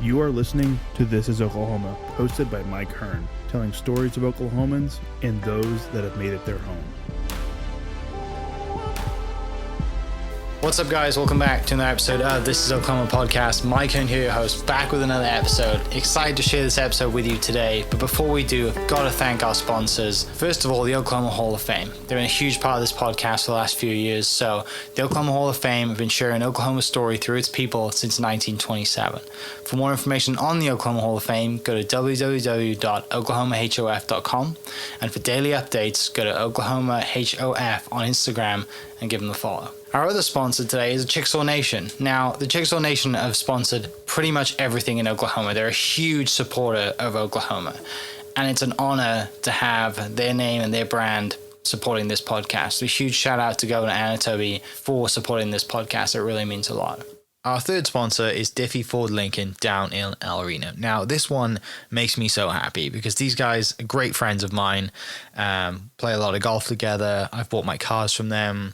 You are listening to This is Oklahoma, hosted by Mike Hearn, telling stories of Oklahomans and those that have made it their home. What's up, guys? Welcome back to another episode of This is Oklahoma Podcast. Mike Hearn here, your host, back with another episode. Excited to share this episode with you today, but before we do, I've got to thank our sponsors. First of all, the Oklahoma Hall of Fame. They've been a huge part of this podcast for the last few years. So the Oklahoma Hall of Fame have been sharing Oklahoma's story through its people since 1927. For more information on the Oklahoma Hall of Fame, go to www.oklahomahof.com. And for daily updates, go to oklahomahof on Instagram and give them a follow. Our other sponsor today is Chickasaw Nation. Now, the Chickasaw Nation have sponsored pretty much everything in Oklahoma. They're a huge supporter of Oklahoma, and it's an honor to have their name and their brand supporting this podcast. A huge shout out to Governor Anatobi for supporting this podcast. It really means a lot. Our third sponsor is Diffie Ford Lincoln down in El Reno. Now, this one makes me so happy because these guys are great friends of mine, play a lot of golf together. I've bought my cars from them,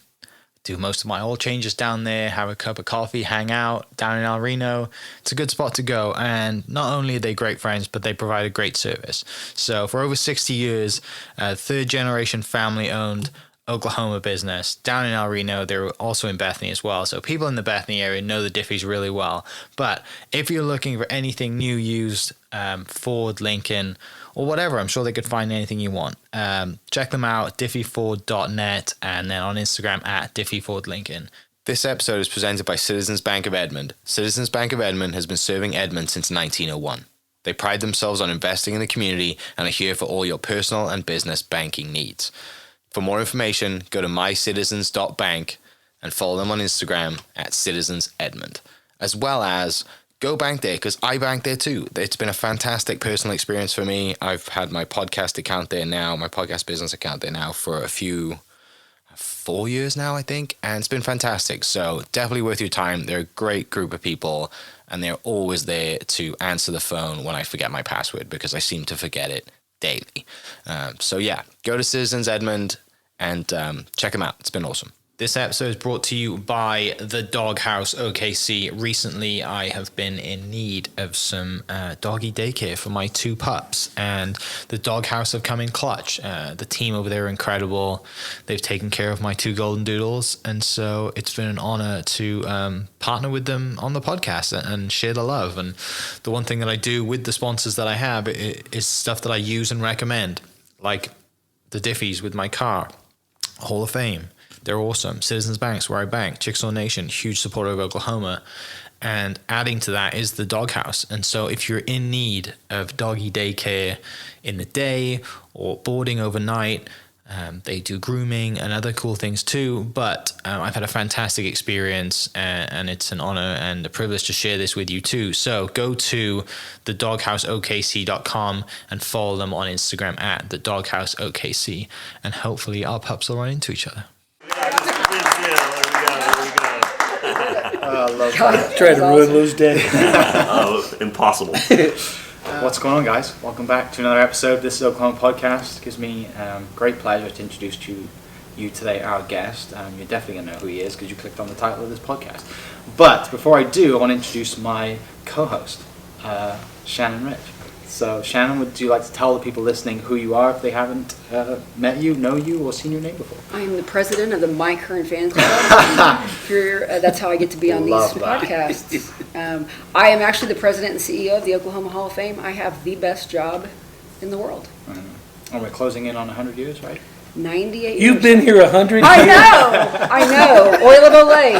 do most of my oil changes down there, have a cup of coffee, hang out down in El Reno. It's a good spot to go. And not only are they great friends, but they provide a great service. So for over 60 years, third generation family owned Oklahoma business down in El Reno. They're also in Bethany as well. So people in the Bethany area know the Diffies really well. But if you're looking for anything new, used, Ford, Lincoln, or whatever, I'm sure they could find anything you want. Check them out, diffieford.net, and then on Instagram at diffiefordlincoln. This episode is presented by Citizens Bank of Edmond. Citizens Bank of Edmond has been serving Edmond since 1901. They pride themselves on investing in the community and are here for all your personal and business banking needs. For more information, go to mycitizens.bank and follow them on Instagram at citizensedmond, as well as go bank there, because I bank there too. It's been a fantastic personal experience for me. I've had my podcast account there now, my podcast business account there now for 4 years now, I think, and it's been fantastic. So definitely worth your time. They're a great group of people, and they're always there to answer the phone when I forget my password, because I seem to forget it daily. So yeah, go to Citizens Edmond and check them out. It's been awesome. This episode is brought to you by the Dog House OKC. Recently, I have been in need of some doggy daycare for my 2 pups, and the Dog House have come in clutch. The team over there are incredible. They've taken care of my 2 golden doodles, and so it's been an honor to partner with them on the podcast and share the love. And the one thing that I do with the sponsors that I have is stuff that I use and recommend, like the Diffies with my car, Hall of Fame. They're awesome. Citizens Banks, where I bank. Chickasaw Nation, huge supporter of Oklahoma. And adding to that is the Dog House. And so if you're in need of doggy daycare in the day or boarding overnight, they do grooming and other cool things too. But I've had a fantastic experience, and it's an honor and a privilege to share this with you too. So go to thedogHouseOKC.com and follow them on Instagram at thedogHouseOKC. And hopefully our pups will run into each other. I love that. Trying to ruin Lou's day. Impossible. What's going on, guys? Welcome back to another episode. This is Oklahoma Podcast. It gives me great pleasure to introduce to you today our guest. You're definitely going to know who he is because you clicked on the title of this podcast. But before I do, I want to introduce my co-host, Shannon Rich. So, Shannon, would you like to tell the people listening who you are if they haven't met you, know you, or seen your name before? I am the president of the Mike Hearn Fans Club. That's how I get to be on these podcasts. I am actually the president and CEO of the Oklahoma Hall of Fame. I have the best job in the world. And we're closing in on 100 years, right? 98 You've years. been here 100 years. I know. Oil of Olay,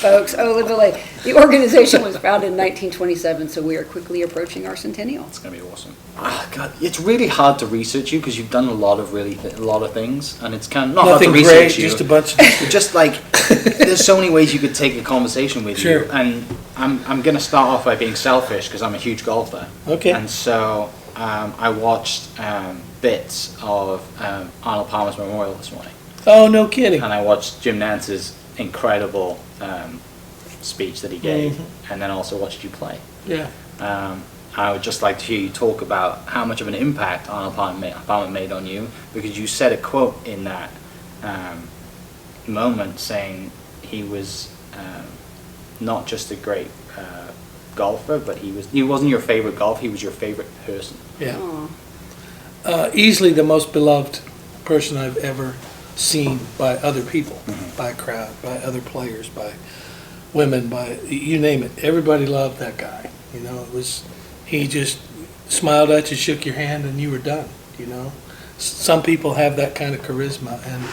folks. Oil of Olay. The organization was founded in 1927, so we are quickly approaching our centennial. It's going to be awesome. God, it's really hard to research you because you've done a lot of things, and it's kind of not Nothing hard to great, research you. just a bunch of just like there's so many ways you could take a conversation with Sure. you, and I'm going to start off by being selfish because I'm a huge golfer. Okay. And so I watched bits of Arnold Palmer's memorial this morning. Oh, no kidding. And I watched Jim Nance's incredible speech that he gave, and then also watched you play. Yeah. I would just like to hear you talk about how much of an impact Arnold Palmer made on you, because you said a quote in that moment saying he was not just a great golfer, but he wasn't your favorite golfer. He was your favorite person. Yeah. Aw. Easily the most beloved person I've ever seen by other people, by a crowd, by other players, by women, by you name it. Everybody loved that guy. You know, he just smiled at you, shook your hand, and you were done. You know, some people have that kind of charisma, and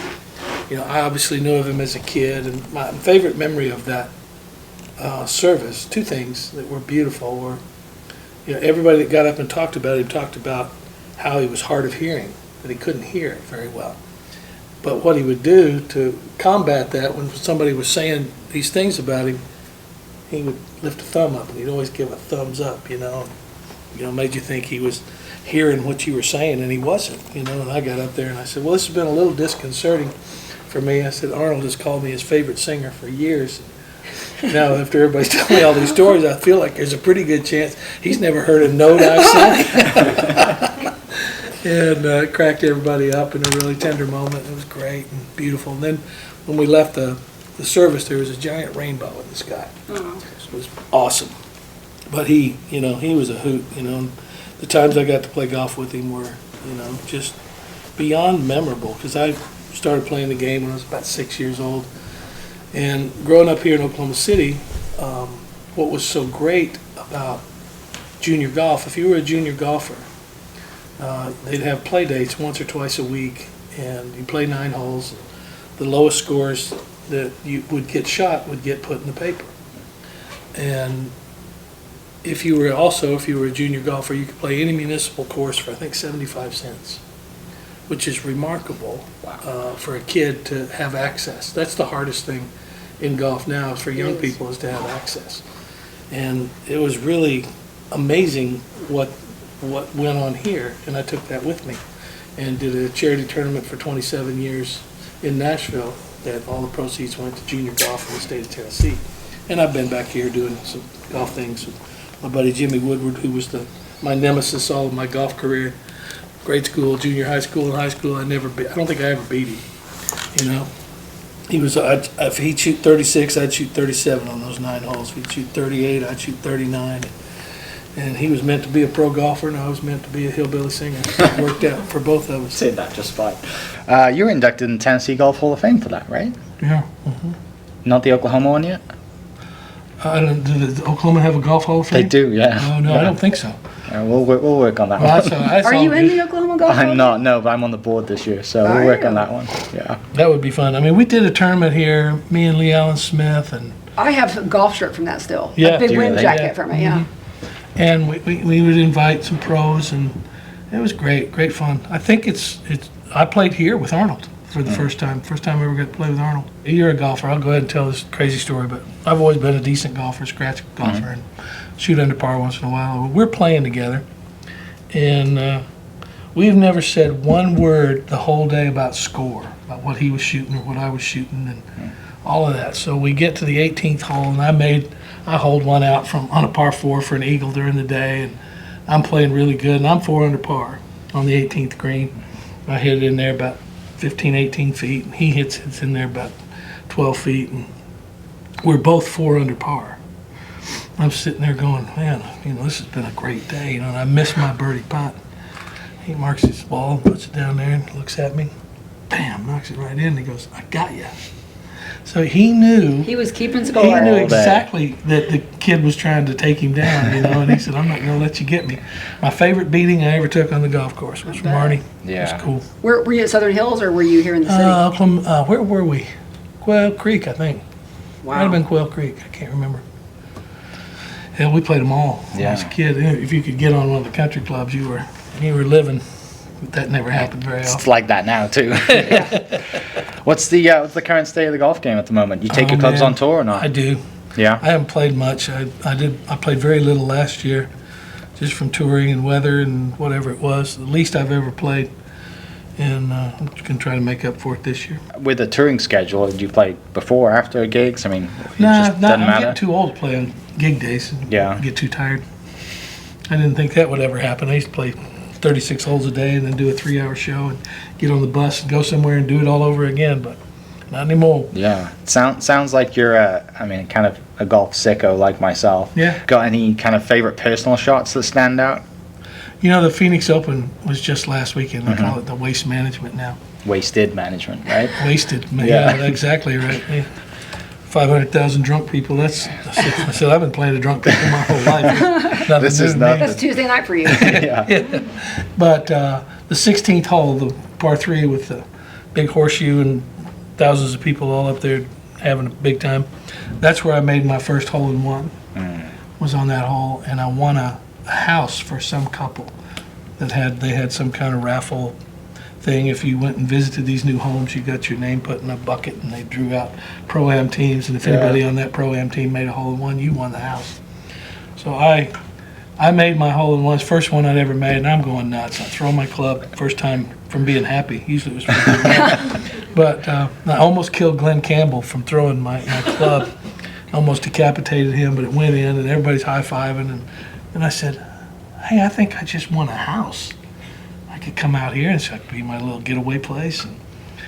you know, I obviously knew of him as a kid, and my favorite memory of that service, two things that were beautiful were, you know, everybody that got up and talked about how he was hard of hearing, that he couldn't hear very well. But what he would do to combat that, when somebody was saying these things about him, he would lift a thumb up, and he'd always give a thumbs up, you know, made you think he was hearing what you were saying, and he wasn't, you know. And I got up there and I said, well, this has been a little disconcerting for me. I said, Arnold has called me his favorite singer for years. Now, after everybody's telling me all these stories, I feel like there's a pretty good chance he's never heard a note I've sung. And it cracked everybody up in a really tender moment. It was great and beautiful. And then when we left the service, there was a giant rainbow in the sky. It was awesome. But he was a hoot, you know. The times I got to play golf with him were, you know, just beyond memorable, because I started playing the game when I was about 6 years old. And growing up here in Oklahoma City, what was so great about junior golf, if you were a junior golfer, they'd have play dates once or twice a week, and you play 9 holes. The lowest scores that you would get shot would get put in the paper. And if you were a junior golfer, you could play any municipal course for, I think, 75 cents, which is remarkable for a kid to have access. That's the hardest thing in golf now for young people, is to have access. And it was really amazing what went on here, and I took that with me and did a charity tournament for 27 years in Nashville that all the proceeds went to junior golf in the state of Tennessee. And I've been back here doing some golf things with my buddy Jimmy Woodward, who was my nemesis all of my golf career. Grade school, junior high school, and high school, I don't think I ever beat him, you know. If he'd shoot 36, I'd shoot 37 on those 9 holes. If he'd shoot 38, I'd shoot 39. And he was meant to be a pro golfer, and I was meant to be a hillbilly singer. It worked out for both of us. Said that just fine. You were inducted in Tennessee Golf Hall of Fame for that, right? Yeah. Not the Oklahoma one yet? Does Oklahoma have a golf hall of fame? They do, yeah. Oh, no, I don't think so. We'll work on that Well, one. that's Are all you in good. the Oklahoma Golf Hall? I'm not, no, but I'm on the board this year, so we'll work on that one. Yeah. That would be fun. I mean, we did a tournament here, me and Lee Allen Smith, and I have a golf shirt from that still. Yeah. A big Do you wind really? jacket Yeah. from it, yeah. and we would invite some pros, and it was great fun. I think I played here with Arnold for the first time I ever got to play with Arnold. You're a golfer. I'll go ahead and tell this crazy story, but I've always been a decent golfer, scratch golfer, and shoot under par once in a while. We're playing together, and we've never said one word the whole day about score, about what he was shooting or what I was shooting, and all of that. So we get to the 18th hole, and I hold one out on a par 4 for an eagle during the day, and I'm playing really good, and I'm 4 under par on the 18th green. I hit it in there about 15, 18 feet, and he hits it in there about 12 feet, and we're both 4 under par. I'm sitting there going, man, you know, this has been a great day, you know, and I missed my birdie putt. He marks his ball, puts it down there, and looks at me, bam, knocks it right in, and he goes, I got you. So he knew. He was keeping score. He knew exactly that the kid was trying to take him down, you know, and he said, I'm not going to let you get me. My favorite beating I ever took on the golf course was from Arnie. Yeah. It was cool. Were you at Southern Hills, or were you here in the city? Where were we? Quail Creek, I think. Wow. Might have been Quail Creek. I can't remember. Yeah, we played them all when I was a kid. If you could get on one of the country clubs, you were living. But that never happened very often. It's like that now too. What's the current state of the golf game at the moment? You take your clubs on tour or not? I do. Yeah. I haven't played much. I played very little last year, just from touring and weather and whatever it was. The least I've ever played, and I'm going to try to make up for it this year. With a touring schedule, did you play before or after gigs? I mean, I'm getting too old to play on gig days. Yeah. Get too tired. I didn't think that would ever happen. I used to play 36 holes a day and then do a 3-hour show and get on the bus and go somewhere and do it all over again. But not anymore. Yeah. Sounds like you're kind of a golf sicko like myself. Yeah. Got any kind of favorite personal shots that stand out? You know, the Phoenix Open was just last weekend. They call it the waste management now. Wasted management, right? Wasted. Yeah. Yeah, exactly right. Yeah. 500,000 drunk people. I said, I've been playing to drunk people my whole life. This is nothing. That's Tuesday night for you. Yeah. But the 16th hole, the par 3 with the big horseshoe and thousands of people all up there having a big time, that's where I made my first hole-in-one. Was on that hole, and I won a house for some couple that they had some kind of raffle thing. If you went and visited these new homes, you got your name put in a bucket, and they drew out pro-am teams, and if anybody on that pro-am team made a hole-in-one, you won the house. So I made my hole-in-ones, first one I'd ever made, and I'm going nuts. I throw my club, first time from being happy. Usually it was from being mad. But I almost killed Glenn Campbell from throwing my club. Almost decapitated him, but it went in, and everybody's high-fiving, and I said, hey, I think I just won a house. I could come out here, and it's like be my little getaway place. And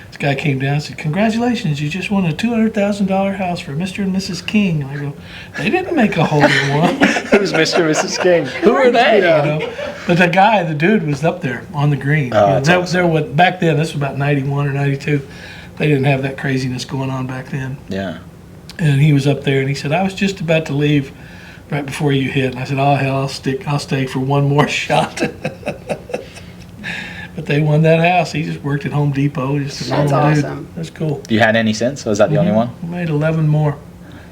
this guy came down and said, congratulations, you just won a $200,000 house for Mr. and Mrs. King. And I go, they didn't make a hole-in-one. Who's Mr. and Mrs. King? Who are they? You know? But the dude was up there on the green. Back then, this was about 91 or 92. They didn't have that craziness going on back then. Yeah. And he was up there, and he said, I was just about to leave right before you hit. And I said, oh, hell, I'll stay for one more shot. But they won that house. He just worked at Home Depot. Just a That's normal dude. awesome. That's cool. You had any since? Or was that the only one? I made 11 more.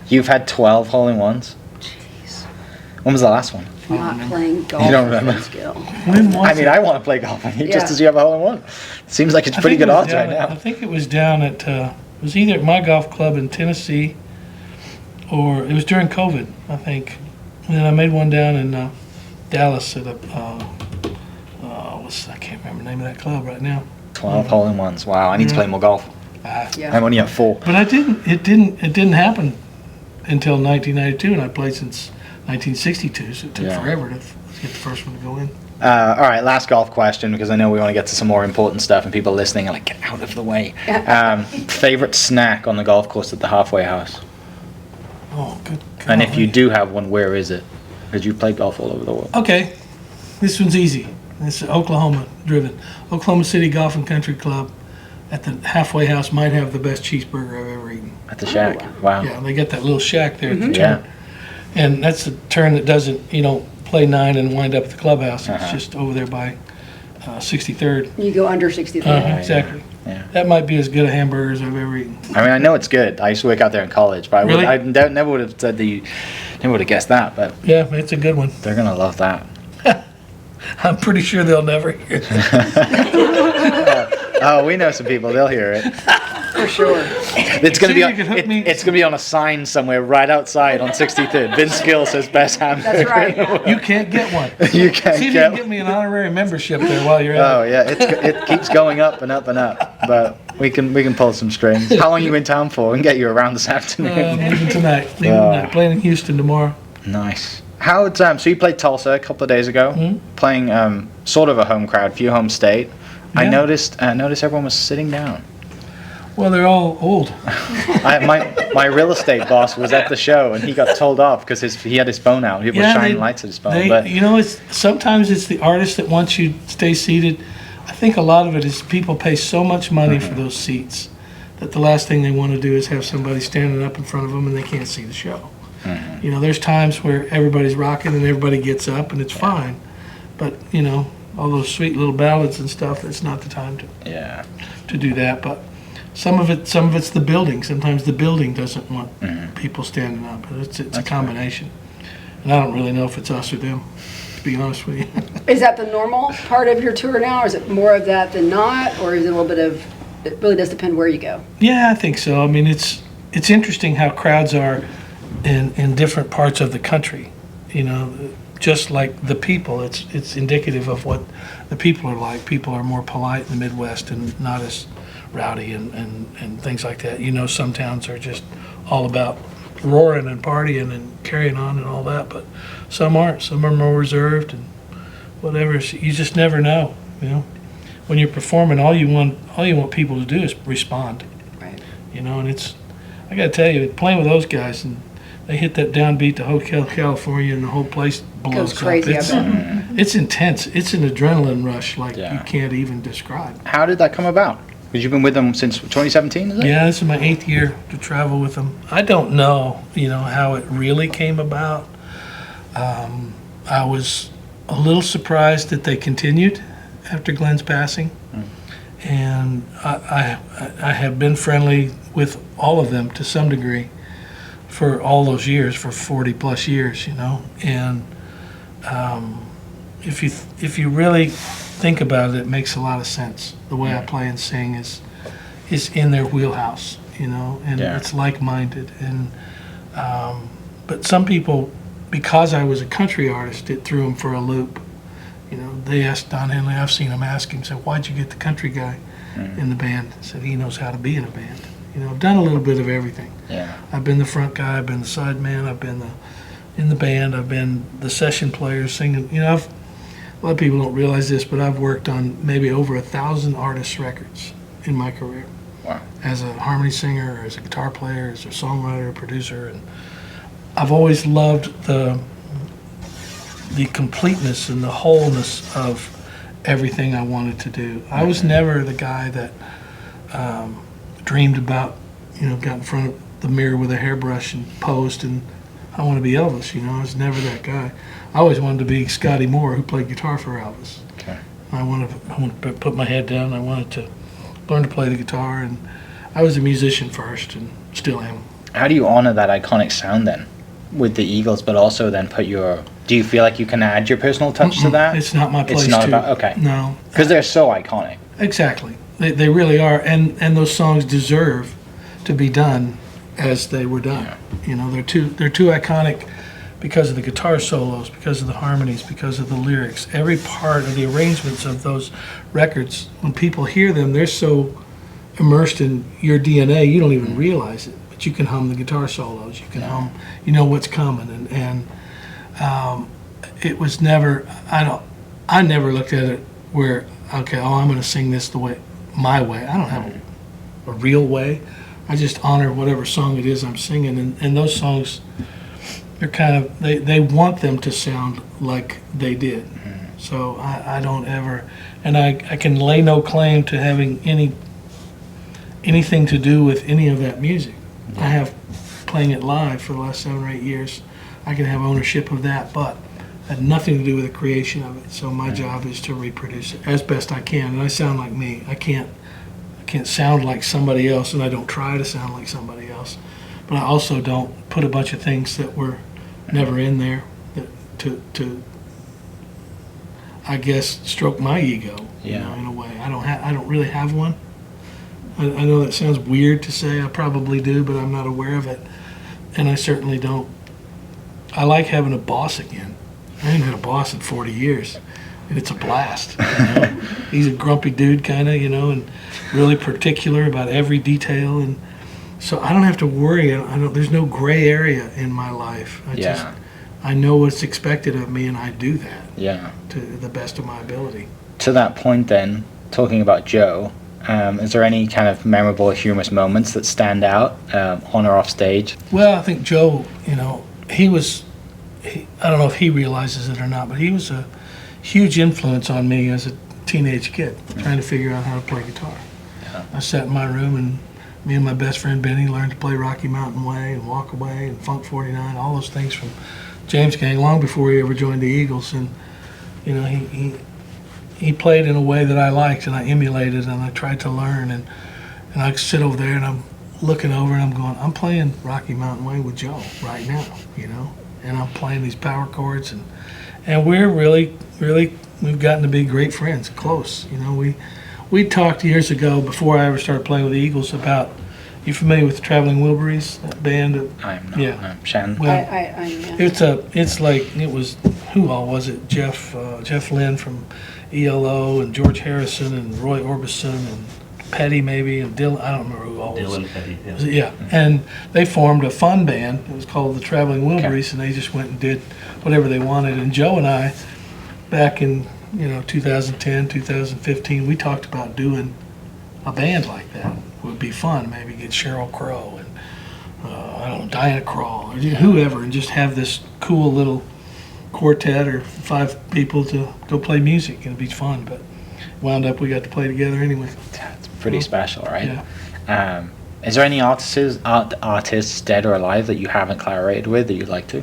You've had 12 hole-in-ones? Jeez. When was the last one? Not playing golf. You don't remember? Skill. When was I mean, I want to play golf with you just as you have a hole-in-one. Seems like it's pretty good odds right I now. think it was down at, it was either at my golf club in Tennessee, or it was during COVID, I think. And then I made one down in Dallas at I can't remember the name of that club right now. 12 hole-in-ones. Wow, I need to play more golf. Yeah. I'm only at 4. But it didn't happen until 1992, and I played since 1962, so it took forever to get the first one to go in. All right, last golf question, because I know we want to get to some more important stuff, and people listening are like, get out of the way. Favorite snack on the golf course at the halfway house? Oh, good God. And if you do have one, where is it? Because you play golf all over the world. Okay, this one's easy. It's Oklahoma driven. Oklahoma City Golf and Country Club at the halfway house might have the best cheeseburger I've ever eaten. At the shack. Wow. Yeah, they got that little shack there at the turn. Yeah. And that's the turn that doesn't, play 9 and wind up at the clubhouse. It's just over there by 63rd. You go under 63. Exactly. Yeah. That might be as good a hamburger as I've ever eaten. I mean, I know it's good. I used to work out there in college, but Really? I never would have said never would have guessed that, but Yeah, it's a good one. they're going to love that. I'm pretty sure they'll never hear it. Oh, we know some people. They'll hear it. For sure. It's going to be See, you could hook me- it's going to be on a sign somewhere right outside on 63rd. Vince Gill says best hamburger. That's right. You can't get one. You can't See if you get can get me an honorary membership there while you're at Oh yeah, it keeps going up and up and up. But we can pull some strings. How long are you in town for? We can get you around this afternoon. Leaving tonight. Playing in Houston tomorrow. Nice. How so you played Tulsa a couple of days ago, playing sort of a home crowd, few home state. I Yeah. noticed everyone was sitting down. Well, they're all old. My real estate boss was at the show and he got told off because he had his phone out. People were shining lights at his phone. But Sometimes it's the artist that wants you to stay seated. I think a lot of it is people pay so much money for those seats that the last thing they want to do is have somebody standing up in front of them and they can't see the show. There's times where everybody's rocking and everybody gets up and it's fine. But, all those sweet little ballads and stuff, it's not the time to do that. But some of it's the building. Sometimes the building doesn't want people standing up. It's a combination. And I don't really know if it's us or them, to be honest with you. Is that the normal part of your tour now, or is it more of that than not, or is it a little bit of, it really does depend where you go? Yeah, I think so. I mean, it's interesting how crowds are in different parts of the country. Just like the people, it's indicative of what the people are like. People are more polite in the Midwest and not as rowdy and things like that. Some towns are just all about roaring and partying and carrying on and all that, but some aren't. Some are more reserved and whatever. So you just never know. When you're performing, all you want people to do is respond. Right. And I got to tell you, playing with those guys, and they hit that downbeat to Hotel California, and the whole place blows Goes crazy, up. I bet. It's intense. It's an adrenaline rush like Yeah. you can't even describe. How did that come about? Because you've been with them since 2017, is it? Yeah, this is my 8th year to travel with them. I don't know, how it really came about. I was a little surprised that they continued after Glenn's passing. And I have been friendly with all of them to some degree for all those years, for 40 plus years, And if you really think about it, it makes a lot of sense. The way I play and sing is in their wheelhouse, and Yeah. it's like-minded. And but some people, because I was a country artist, it threw them for a loop. They asked Don Henley, I've seen him ask him, said, why'd you get the country guy in the band? I said, he knows how to be in a band. I've done a little bit of everything. Yeah. I've been the front guy, I've been the side man, I've been in the band, I've been the session player singing. A lot of people don't realize this, but I've worked on maybe over 1,000 artists' records in my career. Wow. As a harmony singer, or as a guitar player, as a songwriter, producer, and I've always loved the completeness and the wholeness of everything I wanted to do. I was never the guy that dreamed about, got in front of the mirror with a hairbrush and posed and I want to be Elvis. I was never that guy. I always wanted to be Scotty Moore, who played guitar for Elvis. Okay. I wanted to put my head down. I wanted to learn to play the guitar, and I was a musician first, and still am. How do you honor that iconic sound then with the Eagles, but also then do you feel like you can add your personal touch to that? It's not my place It's not to. about, okay. No. Because they're so iconic. Exactly. They really are, and those songs deserve to be done as they were done. Yeah. They're too iconic because of the guitar solos, because of the harmonies, because of the lyrics. Every part of the arrangements of those records, when people hear them, they're so immersed in your DNA, you don't even realize it. But you can hum the guitar solos, you can hum, what's coming, and it was never. I never looked at it where I'm going to sing this my way. I don't have a real way. I just honor whatever song it is I'm singing, and those songs, they're kind of they want them to sound like they did. So I don't ever, and I can lay no claim to having anything to do with any of that music. I have playing it live for the last 7 or 8 years. I can have ownership of that, but it had nothing to do with the creation of it. So my job is to reproduce it as best I can, and I sound like me. I can't sound like somebody else, and I don't try to sound like somebody else. But I also don't put a bunch of things that were never in there to I guess stroke my ego. Yeah. In a way. I don't really have one. I know that sounds weird to say. I probably do, but I'm not aware of it, and I certainly don't. I like having a boss again. I haven't had a boss in 40 years, and it's a blast. He's a grumpy dude, kind of, and really particular about every detail, and so I don't have to worry. There's no gray area in my life. I know what's expected of me, and I do that. Yeah. To the best of my ability. To that point, then, talking about Joe, is there any kind of memorable or humorous moments that stand out on or off stage? Well, I think Joe, I don't know if he realizes it or not, but he was a huge influence on me as a teenage kid, trying to figure out how to play guitar. Yeah. I sat in my room, and me and my best friend Benny learned to play Rocky Mountain Way and Walk Away and Funk 49, all those things from James Gang long before he ever joined the Eagles. And he played in a way that I liked, and I emulated, and I tried to learn. And I sit over there, and I'm looking over, and I'm going, I'm playing Rocky Mountain Way with Joe right now, and I'm playing these power chords, and we're really, we've gotten to be great friends, close. We talked years ago before I ever started playing with the Eagles about. You familiar with the Traveling Wilburys, that band? I'm not. Yeah. Shannon. Well, I it's like it was. Who all was it? Jeff Lynne from ELO, and George Harrison, and Roy Orbison, and Petty maybe, and Dylan. I don't remember who all was. Dylan Petty. Yeah. Yeah, and they formed a fun band. It was called the Traveling Wilburys, and they just went and did whatever they wanted. And Joe and I, back in 2010, 2015, we talked about doing a band like that. would be fun. Maybe get Sheryl Crow and I don't know, Diana Krall or whoever, and just have this cool little quartet or 5 people to go play music, and it'd be fun. But wound up we got to play together anyway. It's pretty special, right? Yeah. Is there any artists, dead or alive, that you haven't collaborated with that you'd like to?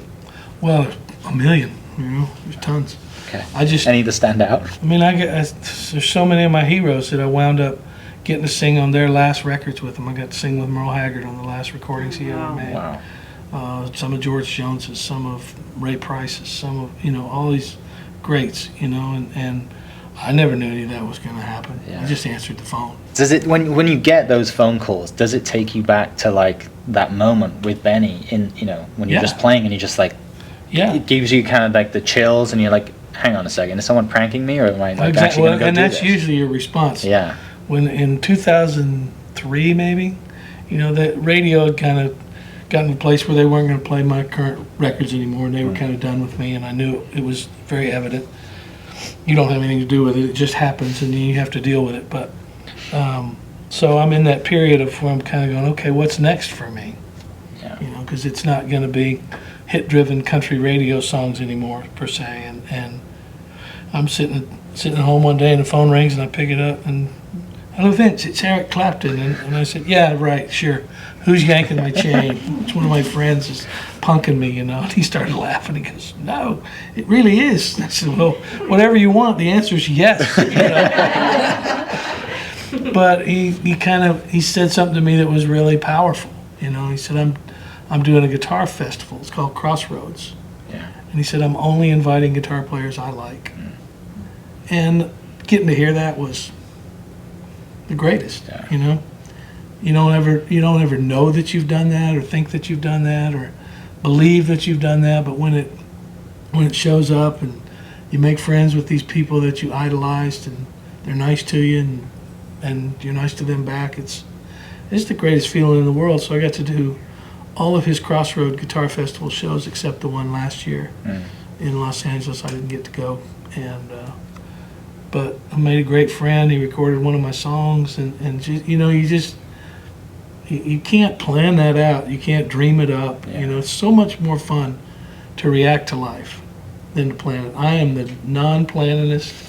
Well, a million. There's tons. Okay. I Any that stand out? I mean, there's so many of my heroes that I wound up getting to sing on their last records with them. I got to sing with Merle Haggard on the last recordings he ever made. Wow. Some of George Jones's, some of Ray Price's, some of, all these greats, and I never knew any of that was going to happen. Yeah. I just answered the phone. Does it, when you get those phone calls, does it take you back to like that moment with Benny in, when you're just playing and you just like, Yeah. it gives you kind of like the chills and you're like, hang on a second, is someone pranking me or am I like actually going to go and do that's this? usually your response. Yeah. When in 2003 maybe, that radio had kind of gotten to a place where they weren't going to play my current records anymore, and they were kind of done with me, and I knew it was very evident. You don't have anything to do with it; it just happens, and you have to deal with it. But so I'm in that period of where I'm kind of going, okay, what's next for me? Yeah. Because it's not going to be hit-driven country radio songs anymore per se, and I'm sitting at home one day and the phone rings and I pick it up and, hello Vince, it's Eric Clapton, and I said, yeah, right, sure. Who's yanking my chain? It's one of my friends is punking me, and he started laughing. He goes, no, it really is. I said, well, whatever you want, the answer is yes. But he said something to me that was really powerful. He said, I'm doing a guitar festival. It's called Crossroads. Yeah. And he said, I'm only inviting guitar players I like. And getting to hear that was the greatest. Yeah. You don't ever know that you've done that or think that you've done that or believe that you've done that, but when it shows up and you make friends with these people that you idolized and they're nice to you and you're nice to them back, it's the greatest feeling in the world. So I got to do all of his Crossroad Guitar Festival shows except the one last year in Los Angeles. I didn't get to go, but I made a great friend. He recorded one of my songs, and you can't plan that out. You can't dream it up. Yeah. It's so much more fun to react to life than to plan it. I am the non-planninist.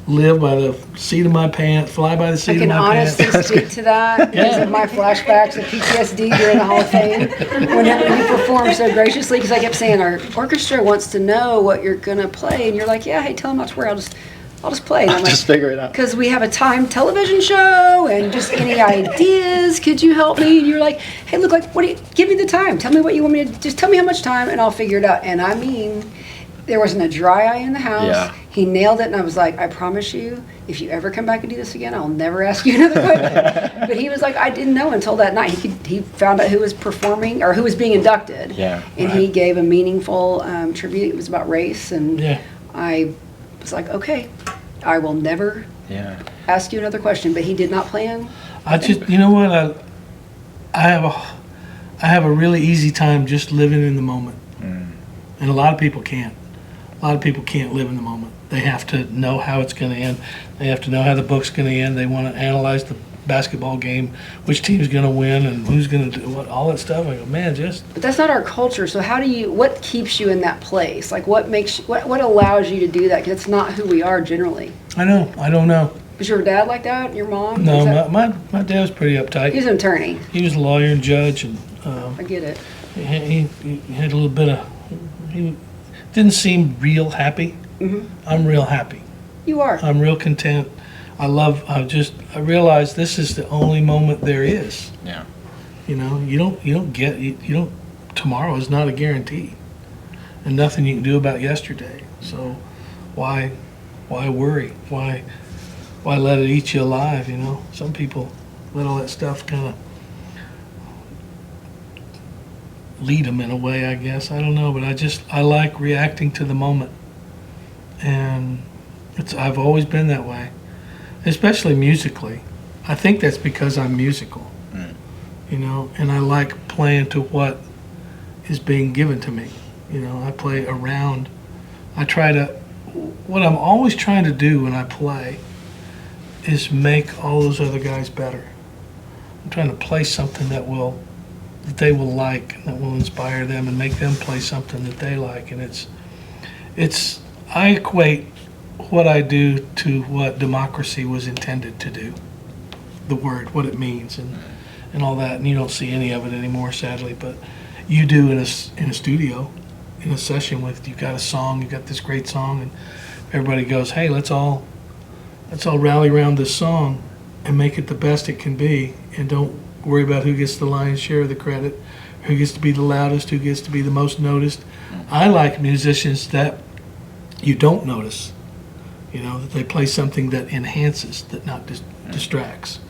Live by the seat of my pants, fly by the seat of my pants. I can honestly speak to that because of my flashbacks of PTSD during the Hall of Fame. Whenever you perform so graciously, because I kept saying our orchestra wants to know what you're gonna play, and you're like, yeah, hey, tell them not to worry, I'll just play. And I'm like, Just figure it out. because we have a timed television show, and just any ideas? Could you help me? And you're like, hey, look, give me the time. Tell me what you want me to. Just tell me how much time, and I'll figure it out. And I mean, there wasn't a dry eye in the house. Yeah. He nailed it, and I was like, I promise you, if you ever come back and do this again, I'll never ask you another question. But he was like, I didn't know until that night. He found out who was performing or who was being inducted. Yeah. And he gave a meaningful tribute. It was about race, and Yeah. I was like, okay, I will never ask you another question. But he did not plan. I just, you know what? I have a really easy time just living in the moment, and a lot of people can't. A lot of people can't live in the moment. They have to know how it's going to end. They have to know how the book's going to end. They want to analyze the basketball game, which team's going to win, and who's going to do what, all that stuff. I go, man, But that's not our culture. So what keeps you in that place? Like what allows you to do that? Because it's not who we are generally. I don't know. Was your dad like that? Your mom? No, my dad was pretty uptight. He's an attorney. He was a lawyer and judge, and I get it. he had a little bit of, he didn't seem real happy. I'm real happy. You are. I'm real content. I realize this is the only moment there is. Yeah. Tomorrow is not a guarantee, and nothing you can do about yesterday. So why worry? Why let it eat you alive? Some people let all that stuff kind of lead them in a way, I guess. I don't know, but I like reacting to the moment, and I've always been that way, especially musically. I think that's because I'm musical, and I like playing to what is being given to me. I play around. What I'm always trying to do when I play is make all those other guys better. I'm trying to play something that they will like, and that will inspire them and make them play something that they like. And I equate what I do to what democracy was intended to do. The word, what it means, and all that. And you don't see any of it anymore, sadly, but you do in a studio, in a session with, you've got a song, you've got this great song, and everybody goes, hey, let's all rally around this song and make it the best it can be, and don't worry about who gets the lion's share of the credit, who gets to be the loudest, who gets to be the most noticed. I like musicians that you don't notice, that they play something that enhances, that not distracts.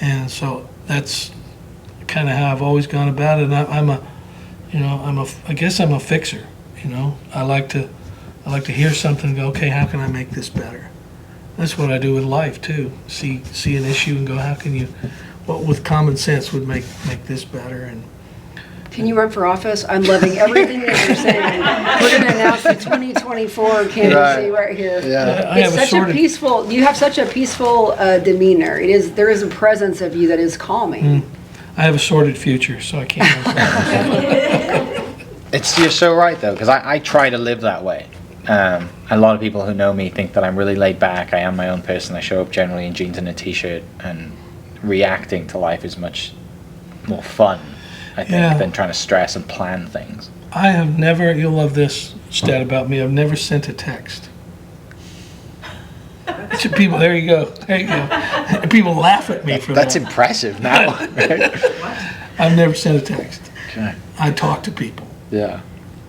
And so that's kind of how I've always gone about it. And I guess I'm a fixer. I like to hear something and go, okay, how can I make this better? That's what I do with life too. See an issue and go, how can you, what with common sense would make this better? And Can you run for office? I'm loving everything that you're saying. We're going to announce the 2024 candidacy right here. Yeah. It's such a peaceful. You have such a peaceful demeanor. There is a presence of you that is calming. I have a sordid future, so I can't. You're so right though, because I try to live that way. A lot of people who know me think that I'm really laid back. I am my own person. I show up generally in jeans and a t-shirt, and reacting to life is much more fun, I think, than trying to stress and plan things. I have never, you'll love this stat about me, I've never sent a text. People, there you go. People laugh at me for that. That's impressive now. I've never sent a text. Okay. I talk to people. Yeah.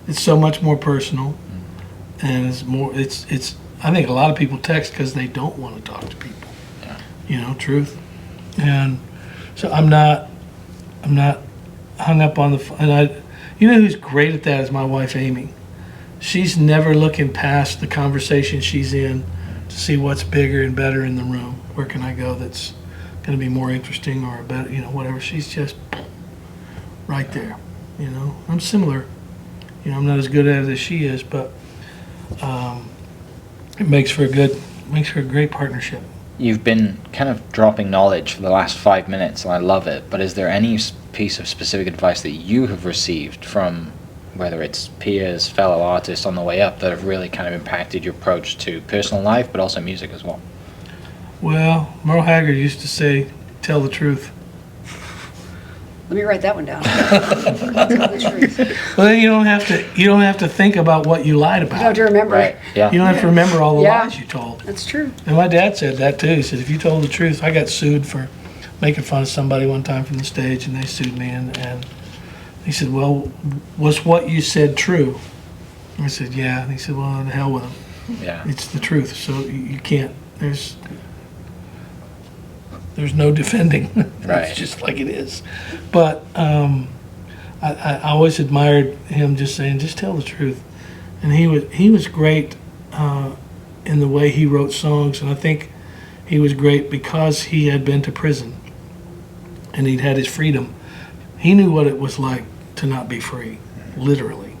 It's so much more personal, and it's I think a lot of people text because they don't want to talk to people. Yeah. Truth. And so I'm not hung up on who's great at that is my wife Amy. She's never looking past the conversation she's in to see what's bigger and better in the room. Where can I go that's going to be more interesting or better, whatever. She's just right there. I'm similar. I'm not as good at it as she is, but it makes for a great partnership. You've been kind of dropping knowledge for the last 5 minutes, and I love it. But is there any piece of specific advice that you have received from, whether it's peers, fellow artists on the way up, that have really kind of impacted your approach to personal life, but also music as well? Well, Merle Haggard used to say, "Tell the truth." Let me write that one down. Tell the truth. Well, then you don't have to think about what you lied about. You don't have to remember Right. it. Yeah. You don't have to remember all the lies you told. That's true. And my dad said that too. He said, if you told the truth, I got sued for making fun of somebody one time from the stage, and they sued me. And he said, well, was what you said true? And I said, yeah. And he said, well, the hell with them. Yeah. It's the truth. So you can't, there's no defending. Right. It's just like it is. But I always admired him just saying, just tell the truth. And he was great in the way he wrote songs, and I think he was great because he had been to prison and he'd had his freedom. He knew what it was like to not be free, literally.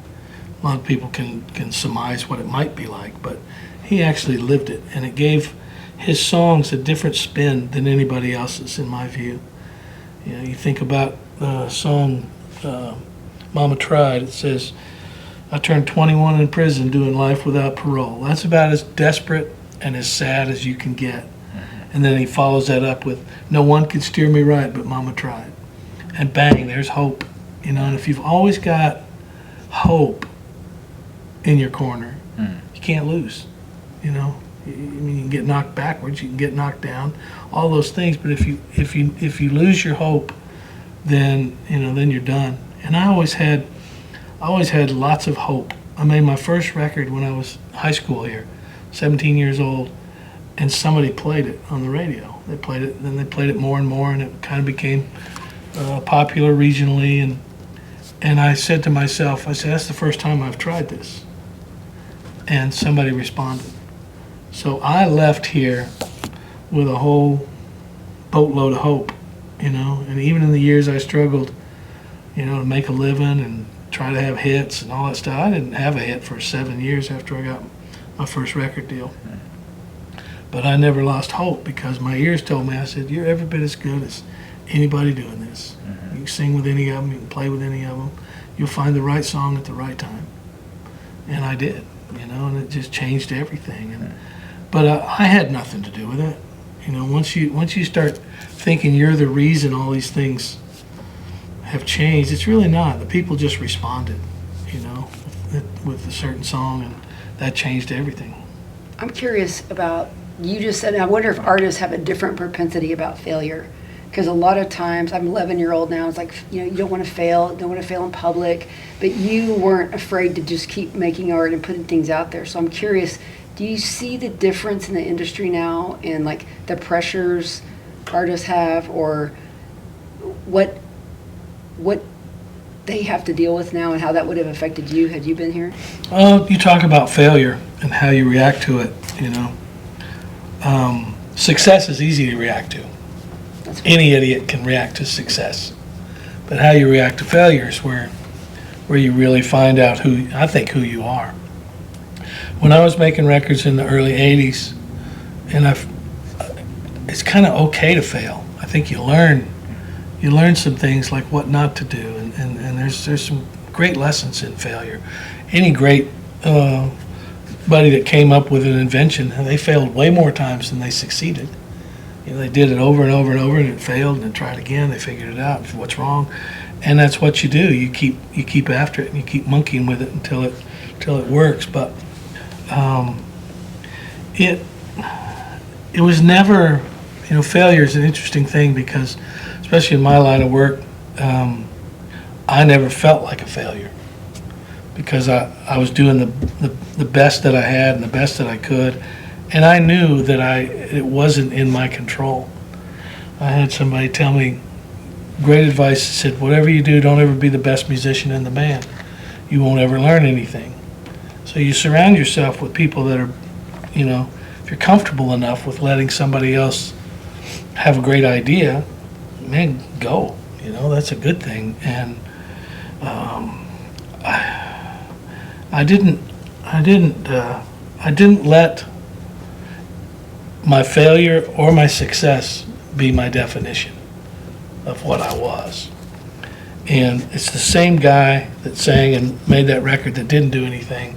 A lot of people can surmise what it might be like, but he actually lived it, and it gave his songs a different spin than anybody else's, in my view. You think about the song Mama Tried. It says, I turned 21 in prison doing life without parole. That's about as desperate and as sad as you can get. And then he follows that up with, no one could steer me right, but Mama tried. And bang, there's hope. And if you've always got hope in your corner, you can't lose. You can get knocked backwards, you can get knocked down, all those things. But if you lose your hope, then you're done. And I always had lots of hope. I made my first record when I was high school here, 17 years old, and somebody played it on the radio. They played it, then they played it more and more, and it kind of became popular regionally. And I said to myself, that's the first time I've tried this. And somebody responded. So I left here with a whole boatload of hope, and even in the years I struggled, to make a living and try to have hits and all that stuff. I didn't have a hit for 7 years after I got my first record deal. But I never lost hope because my ears told me, I said, you're every bit as good as anybody doing this. You can sing with any of them, you can play with any of them. You'll find the right song at the right time. And I did, and it just changed everything. But I had nothing to do with it. Once you start thinking you're the reason all these things have changed, it's really not. The people just responded, with a certain song, and that changed everything. I'm curious about, you just said, I wonder if artists have a different propensity about failure. Because a lot of times, I'm 11-year-old now, it's like, you don't want to fail, don't want to fail in public, but you weren't afraid to just keep making art and putting things out there. So I'm curious, do you see the difference in the industry now and like the pressures artists have, or what they have to deal with now and how that would have affected you had you been here? You talk about failure and how you react to it, Success is easy to react to. Any idiot can react to success. But how you react to failure is where you really find out who you are. When I was making records in the early 80s, and it's kind of okay to fail. I think you learn some things like what not to do, and there's some great lessons in failure. Any great buddy that came up with an invention, they failed way more times than they succeeded. They did it over and over and over, and it failed, and then tried again. They figured it out, what's wrong, and that's what you do. You keep after it, and you keep monkeying with it until it works. But it was never, failure is an interesting thing because, especially in my line of work, I never felt like a failure because I was doing the best that I had and the best that I could. And I knew that it wasn't in my control. I had somebody tell me great advice. Said, whatever you do, don't ever be the best musician in the band. You won't ever learn anything. So you surround yourself with people that are, if you're comfortable enough with letting somebody else have a great idea, man, go. That's a good thing. And I didn't let my failure or my success be my definition of what I was. And it's the same guy that sang and made that record that didn't do anything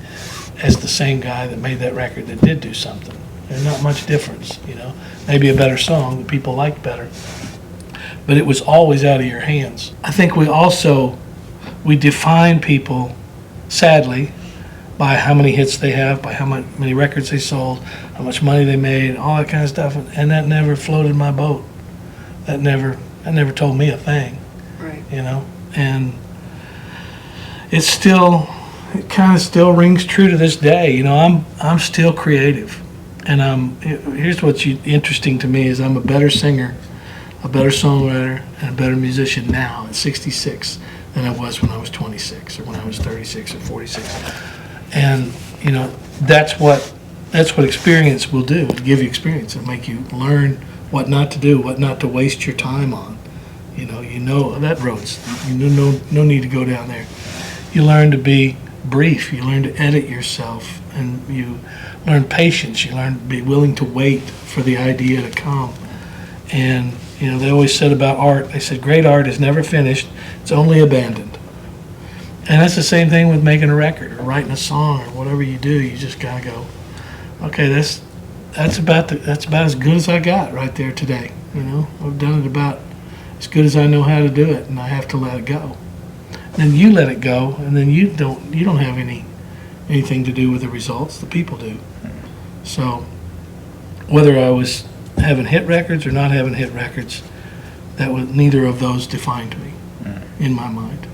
as the same guy that made that record that did do something. There's not much difference, Maybe a better song that people liked better. But it was always out of your hands. I think we define people, sadly, by how many hits they have, by how many records they sold, how much money they made, all that kind of stuff, and that never floated my boat. That never told me a thing. Right. And it kind of still rings true to this day. I'm still creative, and here's what's interesting to me is I'm a better singer, a better songwriter, and a better musician now at 66 than I was when I was 26 or when I was 36 or 46. And that's what experience will do. It'll give you experience. It'll make you learn what not to do, what not to waste your time on. That road's no need to go down there. You learn to be brief. You learn to edit yourself, and you learn patience. You learn to be willing to wait for the idea to come. And they always said about art. They said great art is never finished. It's only abandoned. And that's the same thing with making a record or writing a song or whatever you do. You just gotta go, okay, that's about as good as I got right there today. I've done it about as good as I know how to do it, and I have to let it go. And then you let it go, and then you don't have anything to do with the results. The people do. So whether I was having hit records or not having hit records, neither of those defined me in my mind.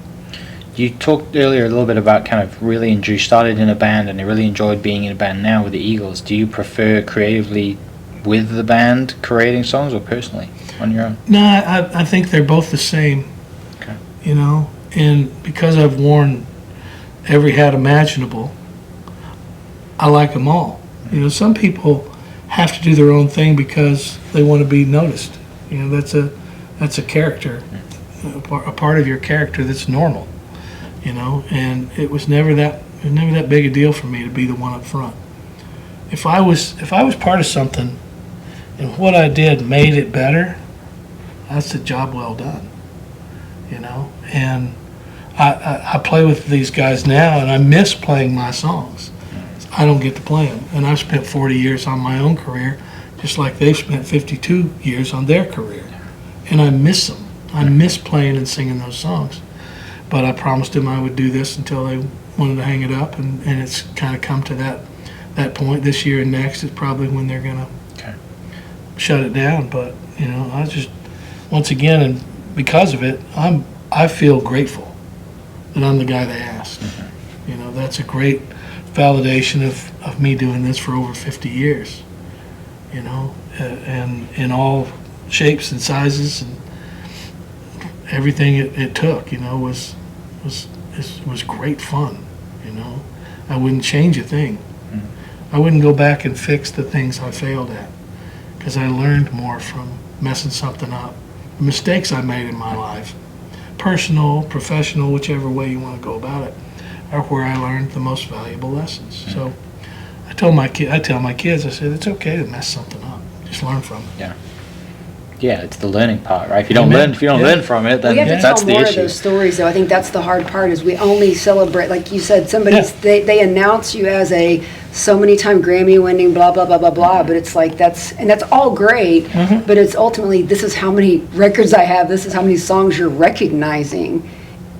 You talked earlier a little bit about kind of you started in a band and you really enjoyed being in a band now with the Eagles. Do you prefer creatively with the band creating songs or personally on your own? No, I think they're both the same. Okay. And because I've worn every hat imaginable, I like them all. Some people have to do their own thing because they want to be noticed. That's a character, a part of your character that's normal. And it was never that big a deal for me to be the one up front. If I was part of something and what I did made it better, that's a job well done, and I play with these guys now, and I miss playing my songs. I don't get to play them, and I've spent 40 years on my own career, just like they've spent 52 years on their career, and I miss them. I miss playing and singing those songs, but I promised them I would do this until they wanted to hang it up, and it's kind of come to that point. This year and next is probably when they're gonna shut it down. But I just, once again, and because of it, I feel grateful that I'm the guy they asked. That's a great validation of me doing this for over 50 years. And in all shapes and sizes and everything it took. Was great fun. I wouldn't change a thing. I wouldn't go back and fix the things I failed at, because I learned more from messing something up. The mistakes I made in my life, personal, professional, whichever way you want to go about it, are where I learned the most valuable lessons. So I tell my kids, I said, it's okay to mess something up. Just learn from it. Yeah, it's the learning part, right? If you don't learn from it, then We have to that's tell the more issue. of those stories, though. I think that's the hard part, is we only celebrate, like you said, they announce you as a so many time Grammy winning, blah, blah, blah, blah, blah, but it's like that's all great, but it's ultimately, this is how many records I have, this is how many songs you're recognizing.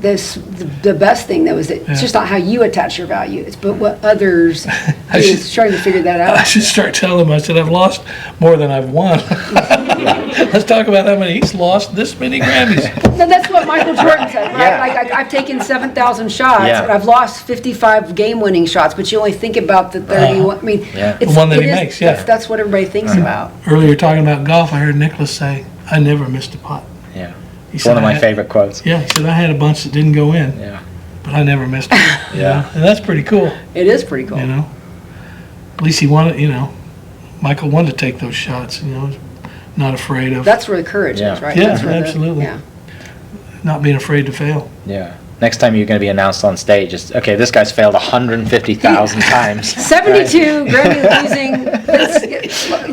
The best thing, though, is that it's just not how you attach your value, it's but what others do. It's trying to figure that out. I should start telling them, I said, I've lost more than I've won. Let's talk about how many he's lost this many Grammys. No, that's what Michael Jordan said, right? Like, I've taken 7,000 shots, and I've lost 55 game-winning shots, but you only think about the 31. I mean, the one that he makes, That's what everybody thinks about. Earlier, talking about golf, I heard Nicholas say, I never missed a putt. Yeah. He It's said, one of my favorite quotes. Yeah, he said, I had a bunch that didn't go in, but I never missed one. Yeah. And that's pretty cool, It is pretty cool. At least he wanted, Michael wanted to take those shots, not afraid of That's where the courage is, right? Yeah, That's where absolutely. Not being afraid to fail. Yeah. Next time you're going to be announced on stage, it's, okay, this guy's failed 150,000 times. 72 Grammy losing.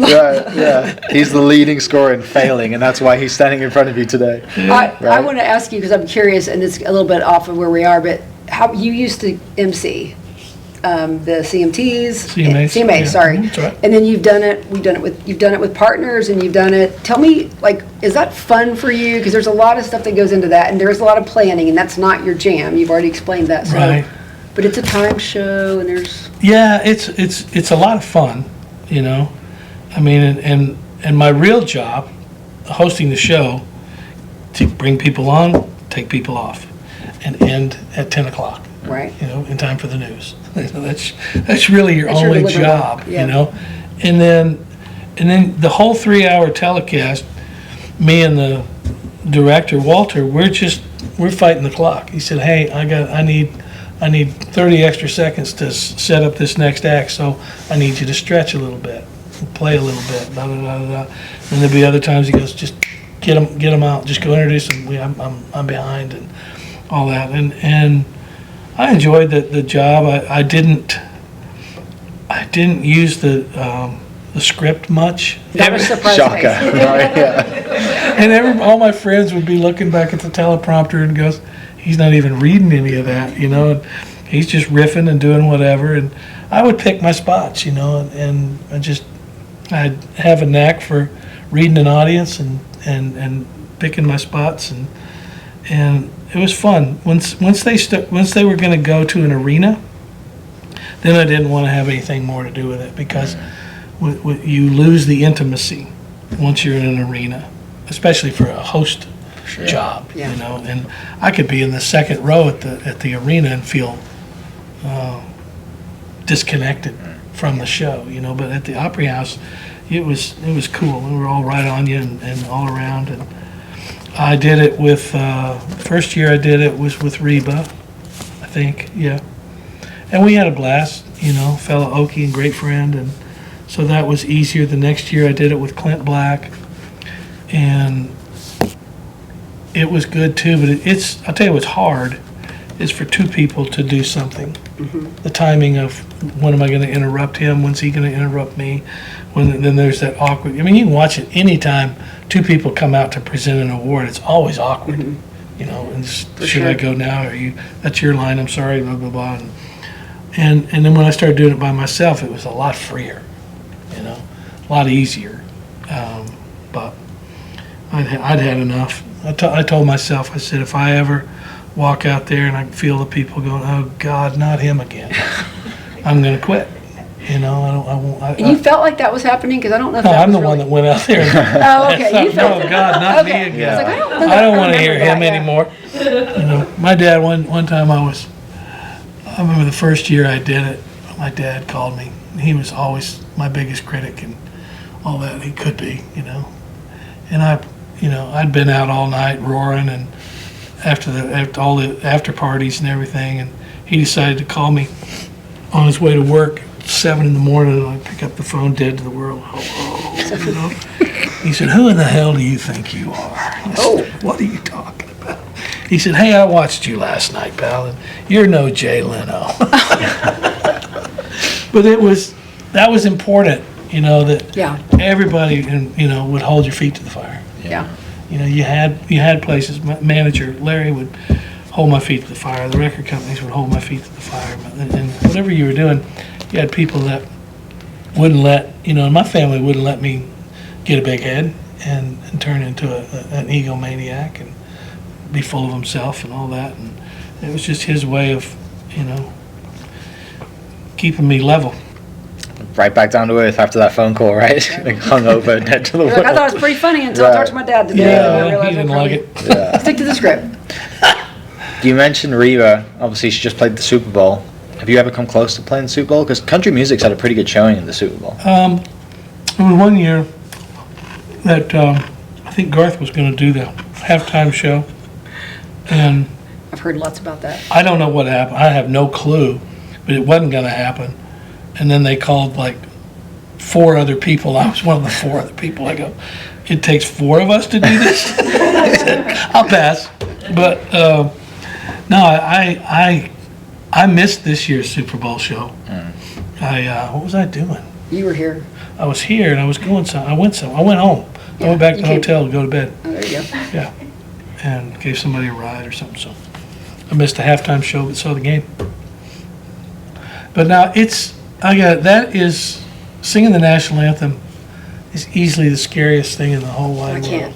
Right, yeah. He's the leading scorer in failing, and that's why he's standing in front of you today. I want to ask you, because I'm curious, and it's a little bit off of where we are, but how you used to MC the CMAs, sorry. That's right. And then you've done it with partners, and you've done it. Tell me, like, is that fun for you? Because there's a lot of stuff that goes into that, and there's a lot of planning, and that's not your jam. You've already explained that. So, Right. But it's a time show, and there's. Yeah, it's a lot of fun, I mean, and my real job, hosting the show, to bring people on, take people off, and end at 10 o'clock. Right. In time for the news. That's really your That's your only deliverable, job, yeah. And then the whole 3-hour telecast, me and the director Walter, we're fighting the clock. He said, "Hey, I need 30 extra seconds to set up this next act, so I need you to stretch a little bit, play a little bit, da da da da." And there'll be other times he goes, "Just get them out, just go introduce them. I'm behind," and all that, and I enjoyed the job. I didn't use the script much. That was surprise Shocker. face. Right, yeah. And all my friends would be looking back at the teleprompter and goes, "He's not even reading any of that, He's just riffing and doing whatever." And I would pick my spots, and I'd have a knack for reading an audience and picking my spots, and it was fun. Once they were going to go to an arena, then I didn't want to have anything more to do with it, because you lose the intimacy once you're in an arena, especially for a host job. Yeah. And I could be in the second row at the arena and feel disconnected from the show. But at the Opry House, it was cool. We were all right on you and all around. And I did it with, first year I did it was with Reba, I think, yeah. And we had a blast, fellow Okie and great friend, and so that was easier. The next year I did it with Clint Black, and it was good too, but I'll tell you what's hard is for two people to do something. The timing of when am I going to interrupt him? When's he going to interrupt me? Then there's that awkward. I mean, you can watch it anytime two people come out to present an award. It's always awkward, you know. And should I go now? That's your line. I'm sorry. Blah blah blah. And then when I started doing it by myself, it was a lot freer, you know, a lot easier. But I'd had enough. I told myself, I said, if I ever walk out there and I feel the people going, oh God, not him again, I'm going to quit. You know, I won't. And you felt like that was happening? Because I don't know if No, that I'm was the really... one that went out there. And Oh, okay. You felt no, it. God, not me Okay. again. I was like, I don't want to hear remember him that, yeah. anymore. You know, my dad, one time I remember the first year I did it, my dad called me. He was always my biggest critic and all that he could be, you know. And I'd been out all night roaring and after all the after parties and everything, and he decided to call me on his way to work at 7 in the morning, and I pick up the phone, dead to the world. Hello, you know. He said, "Who in the hell do you think you are?" I said, "What are you talking about?" He said, "Hey, I watched you last night, pal, and you're no Jay Leno." But that was important, you know, that everybody, you know, would hold your feet to the fire. Yeah. You know, you had places. My manager Larry would hold my feet to the fire. The record companies would hold my feet to the fire. And whatever you were doing, you had people that wouldn't let, you know, my family wouldn't let me get a big head and turn into an egomaniac and be full of himself and all that. And it was just his way of, you know, keeping me level. Right back down to earth after that phone call, right? Like hung over, dead to the You're world. like, I thought it was pretty funny until I talked to my dad today. Yeah, and I he realized didn't I like probably- it. Yeah. Stick to the script. You mentioned Reba. Obviously, she just played the Super Bowl. Have you ever come close to playing the Super Bowl? Because country music's had a pretty good showing in the Super Bowl. There was one year that I think Garth was going to do the halftime show, and I've heard lots about that. I don't know what happened. I have no clue, but it wasn't going to happen. And then they called like 4 other people. I was one of the 4 other people. I go, it takes 4 of us to do this? I said, I'll pass. But no, I missed this year's Super Bowl show. What was I doing? You were here. I was here and I was going I went home. I went back to the hotel to go to bed. Oh, there you go. Yeah. And gave somebody a ride or something. So I missed a halftime show but saw the game. But now that is singing the national anthem is easily the scariest thing in the whole wide world. I can't.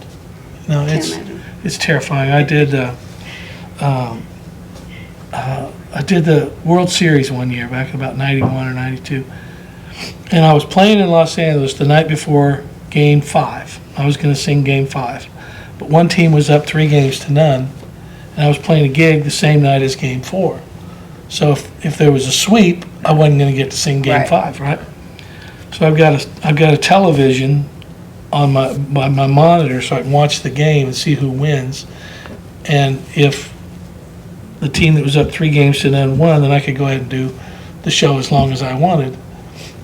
No, Can't imagine. it's terrifying. I did the World Series one year back in about 91 or 92. And I was playing in Los Angeles the night before Game 5. I was going to sing Game 5. But one team was up 3-0, and I was playing a gig the same night as Game 4. So if there was a sweep, I wasn't going to get to sing Game Right. 5, right? So I've got a television on my monitor so I can watch the game and see who wins. And if the team that was up 3-0 won, then I could go ahead and do the show as long as I wanted.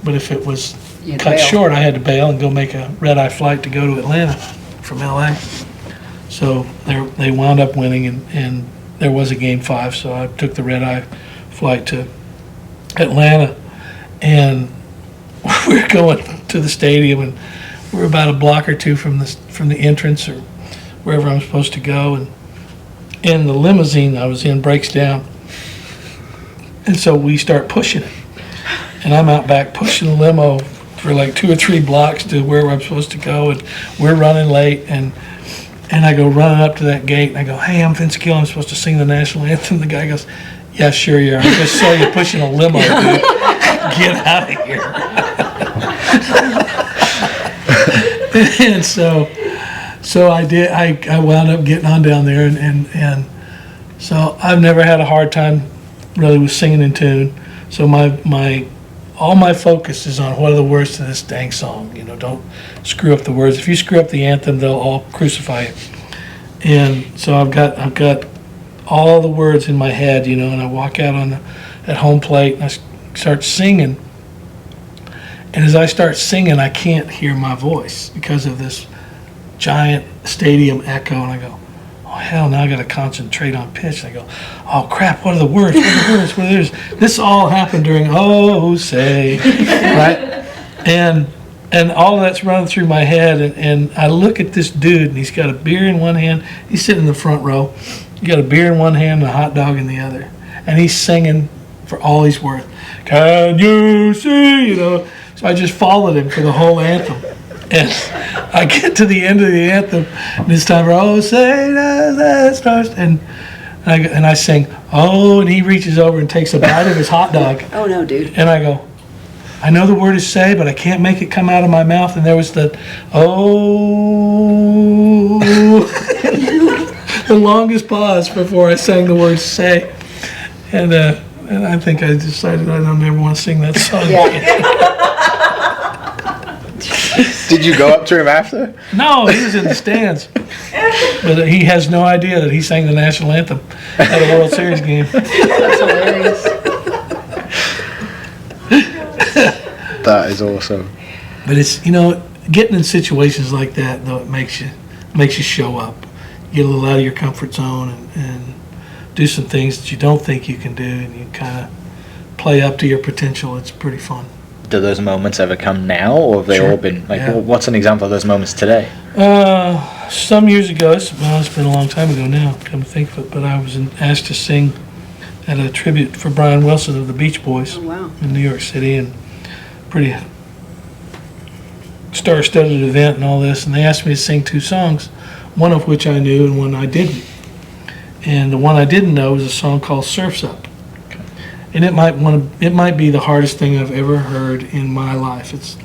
But if it was You had to cut bail. short, I had to bail and go make a red-eye flight to go to Atlanta from LA. So they wound up winning, and there was a Game 5, so I took the red-eye flight to Atlanta, and we were going to the stadium, and we were about a block or 2 from the entrance or wherever I'm supposed to go, and the limousine I was in breaks down, and so we start pushing it, and I'm out back pushing the limo for like 2 or 3 blocks to where I'm supposed to go, and we're running late, and I go running up to that gate, and I go, "Hey, I'm Vince Gill. I'm supposed to sing the national anthem." The guy goes, "Yeah, sure you are. I just saw you pushing a limo, dude. Get out of here." And so I did. I wound up getting on down there, and so I've never had a hard time really with singing in tune. So all my focus is on what are the words to this dang song. You know, don't screw up the words. If you screw up the anthem, they'll all crucify you. And so I've got all the words in my head, you know, and I walk out at home plate and I start singing. And as I start singing, I can't hear my voice because of this giant stadium echo. And I go, oh hell, now I got to concentrate on pitch. And I go, oh crap, what are the words? What are the words? What are the words? This all happened during Oh Say, right? And all of that's running through my head, and I look at this dude, and he's got a beer in one hand. He's sitting in the front row. He got a beer in one hand and a hot dog in the other, and he's singing for all he's worth. Can you see? You know. So I just followed him for the whole anthem, and I get to the end of the anthem, and it's time for Oh Say That Stars, and I sing Oh, and he reaches over and takes a bite of his hot dog. Oh no, dude. And I go, I know the word is say, but I can't make it come out of my mouth. And there was the, oh, the longest pause before I sang the word say. And I think I decided I don't ever want to sing that song again. Did you go up to him after? No, he was in the stands. But he has no idea that he sang the national anthem at a World Series game. That's hilarious. That is awesome. But it's, getting in situations like that, though, it makes you show up. Get a little out of your comfort zone and do some things that you don't think you can do, and you kind of play up to your potential. It's pretty fun. Do those moments ever come now, or have they all been, what's an example of those moments today? Some years ago, it's been a long time ago now, come to think of it, but I was asked to sing at a tribute for Brian Wilson of the Beach Boys in New York City, and pretty star-studded event and all this, and they asked me to sing 2 songs, one of which I knew and one I didn't. And the one I didn't know was a song called Surf's Up. Okay. And it might be the hardest thing I've ever heard in my life. It's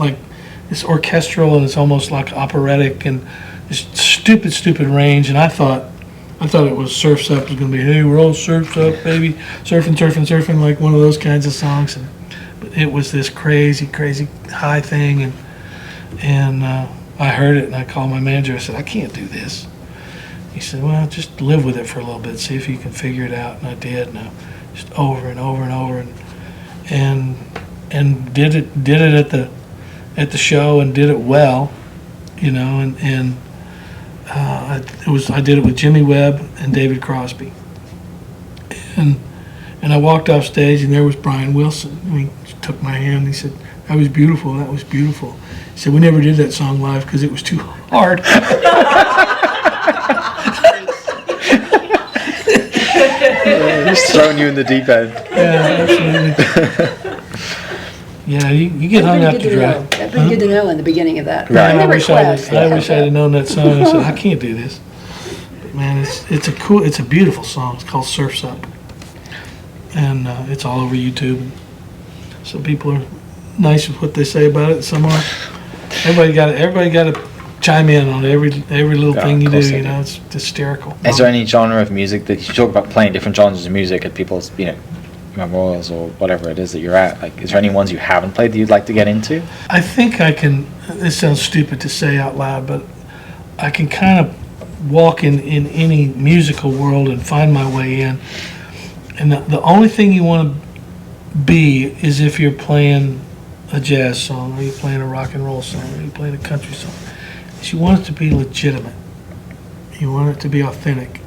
orchestral, and it's almost like operatic, and this stupid range, and I thought it was Surf's Up. It was going to be, hey, we're all surf's up, baby, surfing, like one of those kinds of songs. But it was this crazy high thing, and I heard it, and I called my manager. I said, I can't do this. He said, well, just live with it for a little bit, see if you can figure it out. And I did, and I just over and over, and did it at the show, and did it well, and I did it with Jimmy Webb and David Crosby, and I walked off stage, and there was Brian Wilson. He took my hand, and he said, that was beautiful. He said, we never did that song live because it was too hard. He's throwing you in the deep end. Yeah, absolutely. Yeah, you get hung out to dry. That'd be good to know in the beginning of that. Right. I wish I'd have known that song. I said, I can't do this. But man, it's a beautiful song. It's called Surf's Up, and it's all over YouTube. Some people are nice with what they say about it. Some aren't. Everybody got to chime in on every little thing you do. It's hysterical. Is there any genre of music that you talk about playing different genres of music at people's, memorials or whatever it is that you're at? Like, is there any ones you haven't played that you'd like to get into? I think I can. This sounds stupid to say out loud, but I can kind of walk in any musical world and find my way in. And the only thing you want to be is if you're playing a jazz song, or you're playing a rock and roll song, or you're playing a country song. Is you want it to be legitimate. You want it to be authentic.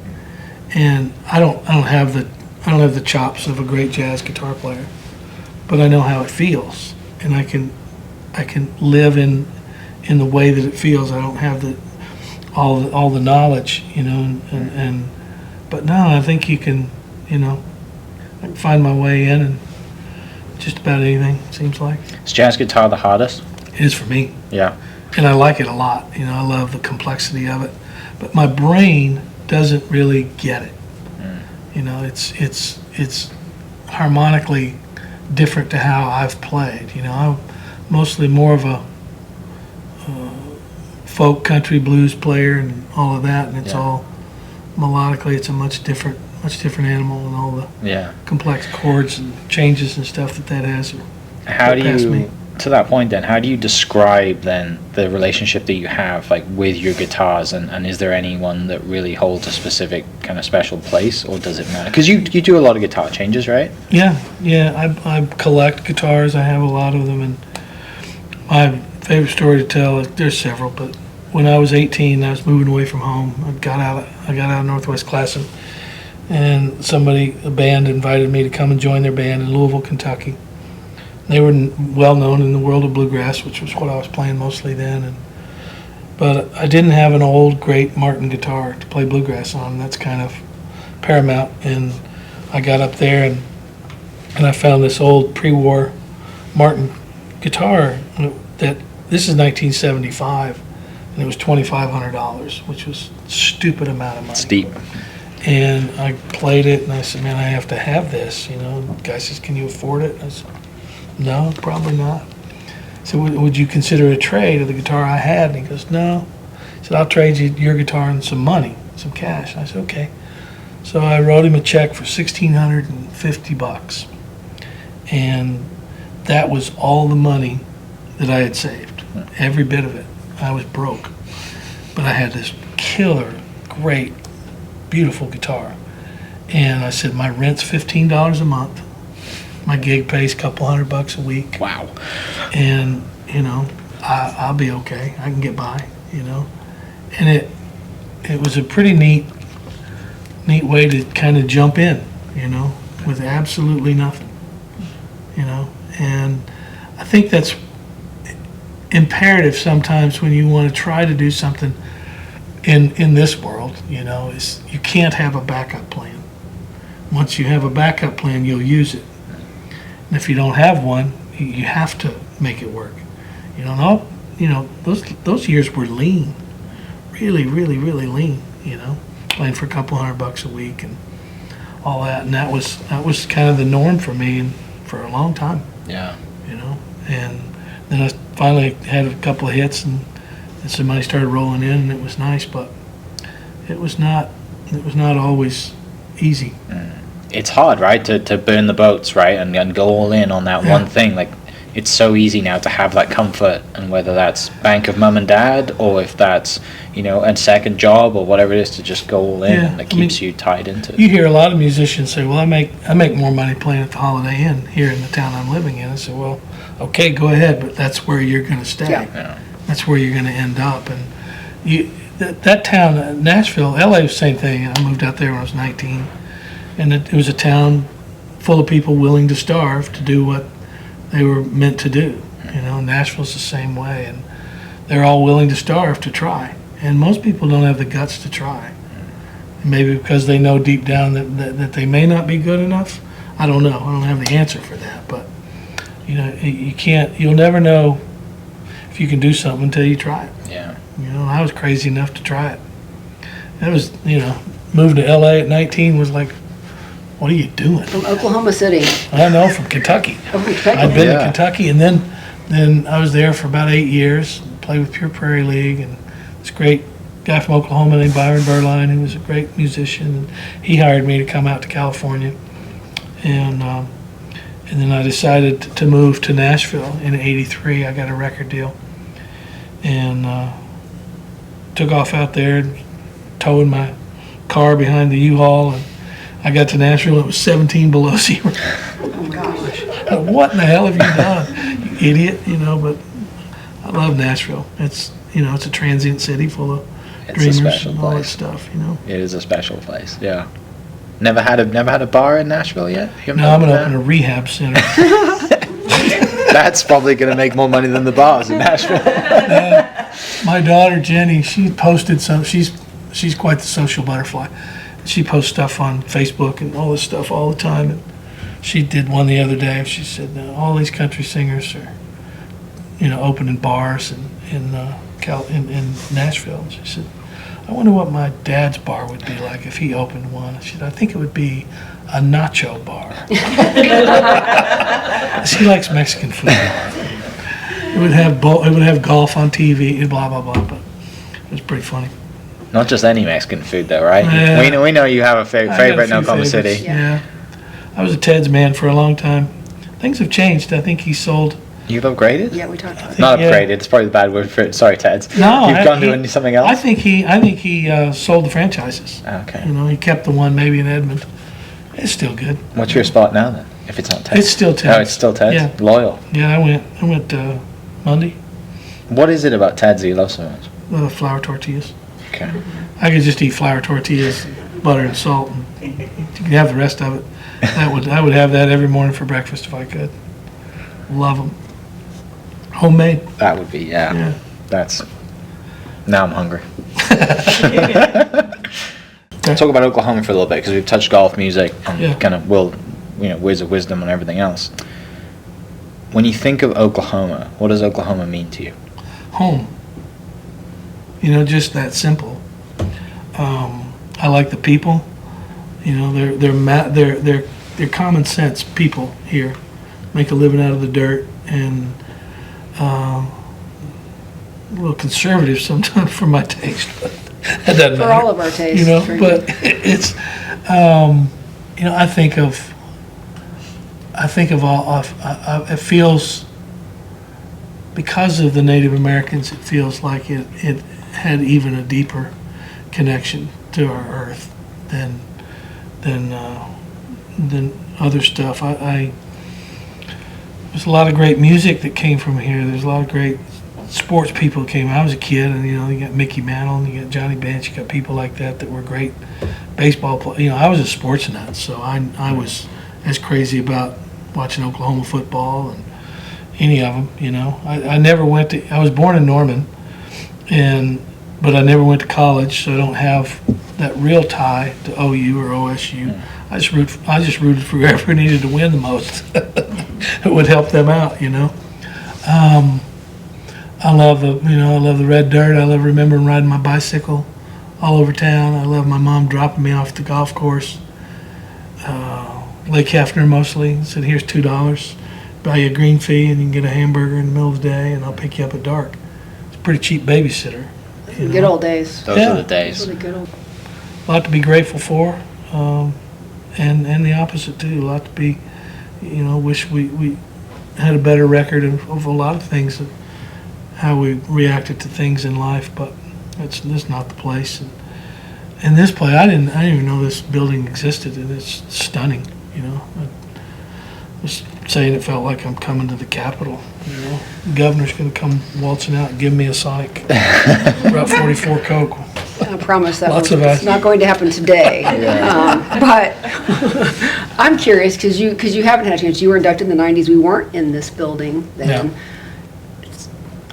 And I don't have the chops of a great jazz guitar player, but I know how it feels, and I can live in the way that it feels. I don't have all the knowledge, but no, I think you can, I can find my way in and just about anything, it seems like. Is jazz guitar the hardest? It is for me. Yeah. And I like it a lot. I love the complexity of it, but my brain doesn't really get it. It's harmonically different to how I've played. I'm mostly more of a folk, country, blues player and all of that, and it's all melodically. It's a much different animal, and all the complex chords and changes and stuff that has. How do you, to that point then, how do you describe then the relationship that you have with your guitars, and is there anyone that really holds a specific kind of special place, or does it matter? Because you do a lot of guitar changes, right? Yeah, I collect guitars. I have a lot of them, and my favorite story to tell, there's several, but when I was 18, I was moving away from home. I got out of Northwest Classen, and a band invited me to come and join their band in Louisville, Kentucky. They were well known in the world of bluegrass, which was what I was playing mostly then. But I didn't have an old, great Martin guitar to play bluegrass on. That's kind of paramount. And I got up there and I found this old pre-war Martin guitar. This is 1975, and it was $2,500, which was a stupid amount of money. Steep. And I played it, and I said, man, I have to have this. The guy says, can you afford it? I said, no, probably not. I said, would you consider a trade of the guitar I had? And he goes, no. He said, I'll trade you your guitar and some money, some cash. I said, okay. So I wrote him a check for $1,650. And that was all the money that I had saved, every bit of it. I was broke. But I had this killer, great, beautiful guitar. And I said, my rent's $15 a month. My gig pays a couple $100 a week. Wow. And, I'll be okay. I can get by, And it was a pretty neat way to kind of jump in, with absolutely nothing, And I think that's imperative sometimes when you want to try to do something in this world, is you can't have a backup plan. Once you have a backup plan, you'll use it. And if you don't have one, you have to make it work. Those years were lean, really, really, really lean. Playing for a couple $100 a week and all that, and that was kind of the norm for me for a long time. Yeah. And then I finally had a couple of hits, and some money started rolling in, and it was nice, but it was not always easy. It's hard, right, to burn the boats, right, and go all in on that one thing. Like, it's so easy now to have that comfort, and whether that's bank of mum and dad, or if that's a second job or whatever it is, to just go all in, and it keeps you tied into it. You hear a lot of musicians say, well, I make more money playing at the Holiday Inn here in the town I'm living in. I said, well, okay, go ahead, but that's where you're going to stay. Yeah. That's where you're going to end up. And that town, Nashville, LA was the same thing. I moved out there when I was 19, and it was a town full of people willing to starve to do what they were meant to do. Nashville's the same way, and they're all willing to starve to try. And most people don't have the guts to try. Maybe because they know deep down that they may not be good enough. I don't know. I don't have the answer for that. But you'll never know if you can do something until you try it. Yeah. I was crazy enough to try it. That was, moving to LA at 19 was like, what are you doing? From Oklahoma City. I know, from Kentucky. Oh, Kentucky. I'd been to Kentucky, and then I was there for about 8 years, played with Pure Prairie League, and this great guy from Oklahoma named Byron Berline, who was a great musician, and he hired me to come out to California. And then I decided to move to Nashville in '83. I got a record deal, and took off out there, towing my car behind the U-Haul, and I got to Nashville. It was 17 below zero. Oh my gosh. What in the hell have you done, you idiot? But I love Nashville. It's it's a transient city full of dreamers and all that stuff. It is a special place. Yeah. Never had a bar in Nashville yet? No, I'm gonna open a rehab center. That's probably gonna make more money than the bars in Nashville. My daughter Jenny, she posted some. She's quite the social butterfly. She posts stuff on Facebook and all this stuff all the time. And she did one the other day. She said, all these country singers are, opening bars in Nashville. And she said, I wonder what my dad's bar would be like if he opened one. She said, I think it would be a nacho bar. She likes Mexican food. It would have golf on TV and blah blah blah. But it was pretty funny. Not just any Mexican food, though, right? Yeah. We know you have a favorite in Oklahoma City. Yeah. I was a Ted's man for a long time. Things have changed. I think he sold. You've upgraded? Yeah, we talked about Not upgraded. It's probably the bad word for it. Sorry, Ted's. No, You've gone to something else? I think he sold the franchises. Okay. He kept the one maybe in Edmond. It's still good. What's your spot now, then, if it's not Ted's? It's still Ted's. Oh, it's still Ted's? Yeah. Loyal. Yeah, I went Monday. What is it about Ted's that you love so much? flour tortillas. Okay. I could just eat flour tortillas, butter and salt, and you can have the rest of it. I would have that every morning for breakfast if I could. Love them. Homemade. That would be, Yeah. That's, now I'm hungry. Talk about Oklahoma for a little bit, because we've touched golf, music, and kind of words of wisdom and everything else. When you think of Oklahoma, what does Oklahoma mean to you? Home. Just that simple. I like the people. They're common sense people here. Make a living out of the dirt, and a little conservative sometimes for my taste, but that doesn't matter. For all of our tastes. But it's, I think of all. It feels, because of the Native Americans, it feels like it had even a deeper connection to our earth than other stuff. There's a lot of great music that came from here. There's a lot of great sports people came. I was a kid, and you got Mickey Mantle, and you got Johnny Bench, you got people like that were great baseball players. I was a sports nut, so I was as crazy about watching Oklahoma football and any of them. I never went to. I was born in Norman, but I never went to college, so I don't have that real tie to OU or OSU. I just rooted for whoever needed to win the most. It would help them out, I love the red dirt. I love remembering riding my bicycle all over town. I love my mom dropping me off at the golf course. Lake Hefner mostly. Said, here's $2. Buy you a green fee and you can get a hamburger in the middle of the day, and I'll pick you up at dark. It's a pretty cheap babysitter. Good old days. Those are the days. Those are the good old. A lot to be grateful for, and the opposite too. A lot to be, wish we had a better record of a lot of things, how we reacted to things in life. But that's not the place. And this place, I didn't even know this building existed, and it's stunning. I was saying it felt like I'm coming to the Capitol. The governor's going to come waltzing out and give me a psych. Route 44 Coke. I promise that It's not going to happen today. But I'm curious, because you haven't had a chance. You were inducted in the 90s. We weren't in this building then. Yeah.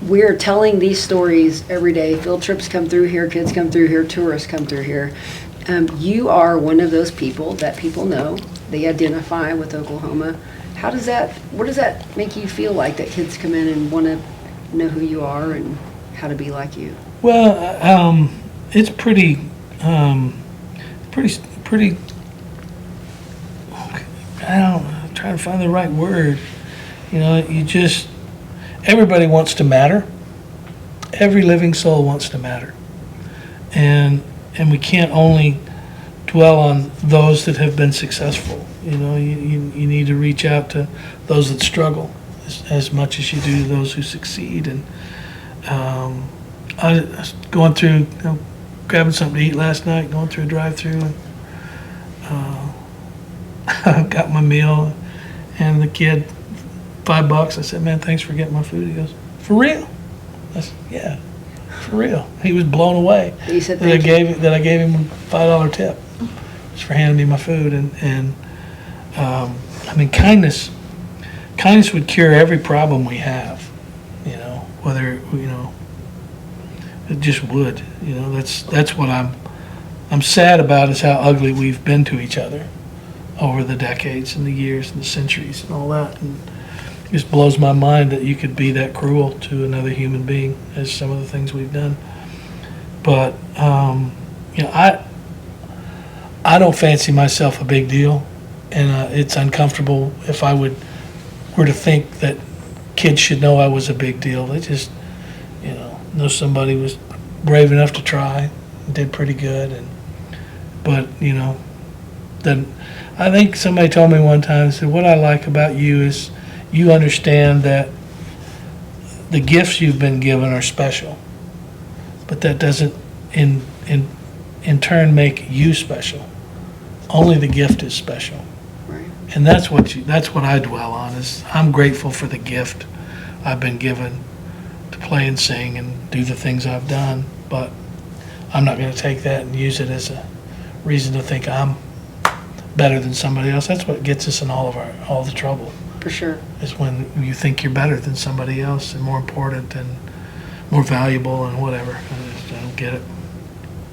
We're telling these stories every day. Field trips come through here. Kids come through here. Tourists come through here. You are one of those people that people know. They identify with Oklahoma. What does that make you feel like, that kids come in and want to know who you are and how to be like you? Well, it's pretty, I'm trying to find the right word. Everybody wants to matter. Every living soul wants to matter. And we can't only dwell on those that have been successful. You need to reach out to those that struggle as much as you do to those who succeed. And I was going through, grabbing something to eat last night, going through a drive-through, and got my meal, and the kid, $5. I said, "Man, thanks for getting my food." He goes, "For real?" I said, "Yeah, for real." He was blown away He said, that I gave him a $5 tip just for handing me my food. And kindness would cure every problem we have. Whether it just would. That's what I'm sad about, is how ugly we've been to each other over the decades and the years and the centuries and all that. And it just blows my mind that you could be that cruel to another human being, as some of the things we've done. But I don't fancy myself a big deal, and it's uncomfortable if I were to think that kids should know I was a big deal. They just know somebody was brave enough to try and did pretty good. But then I think somebody told me one time, said, "What I like about you is you understand that the gifts you've been given are special, but that doesn't in turn make you special. Only the gift is special." Right. And that's what I dwell on, is I'm grateful for the gift I've been given to play and sing and do the things I've done, but I'm not going to take that and use it as a reason to think I'm better than somebody else. That's what gets us in all the trouble. For sure. Is when you think you're better than somebody else and more important and more valuable and whatever. I don't get it.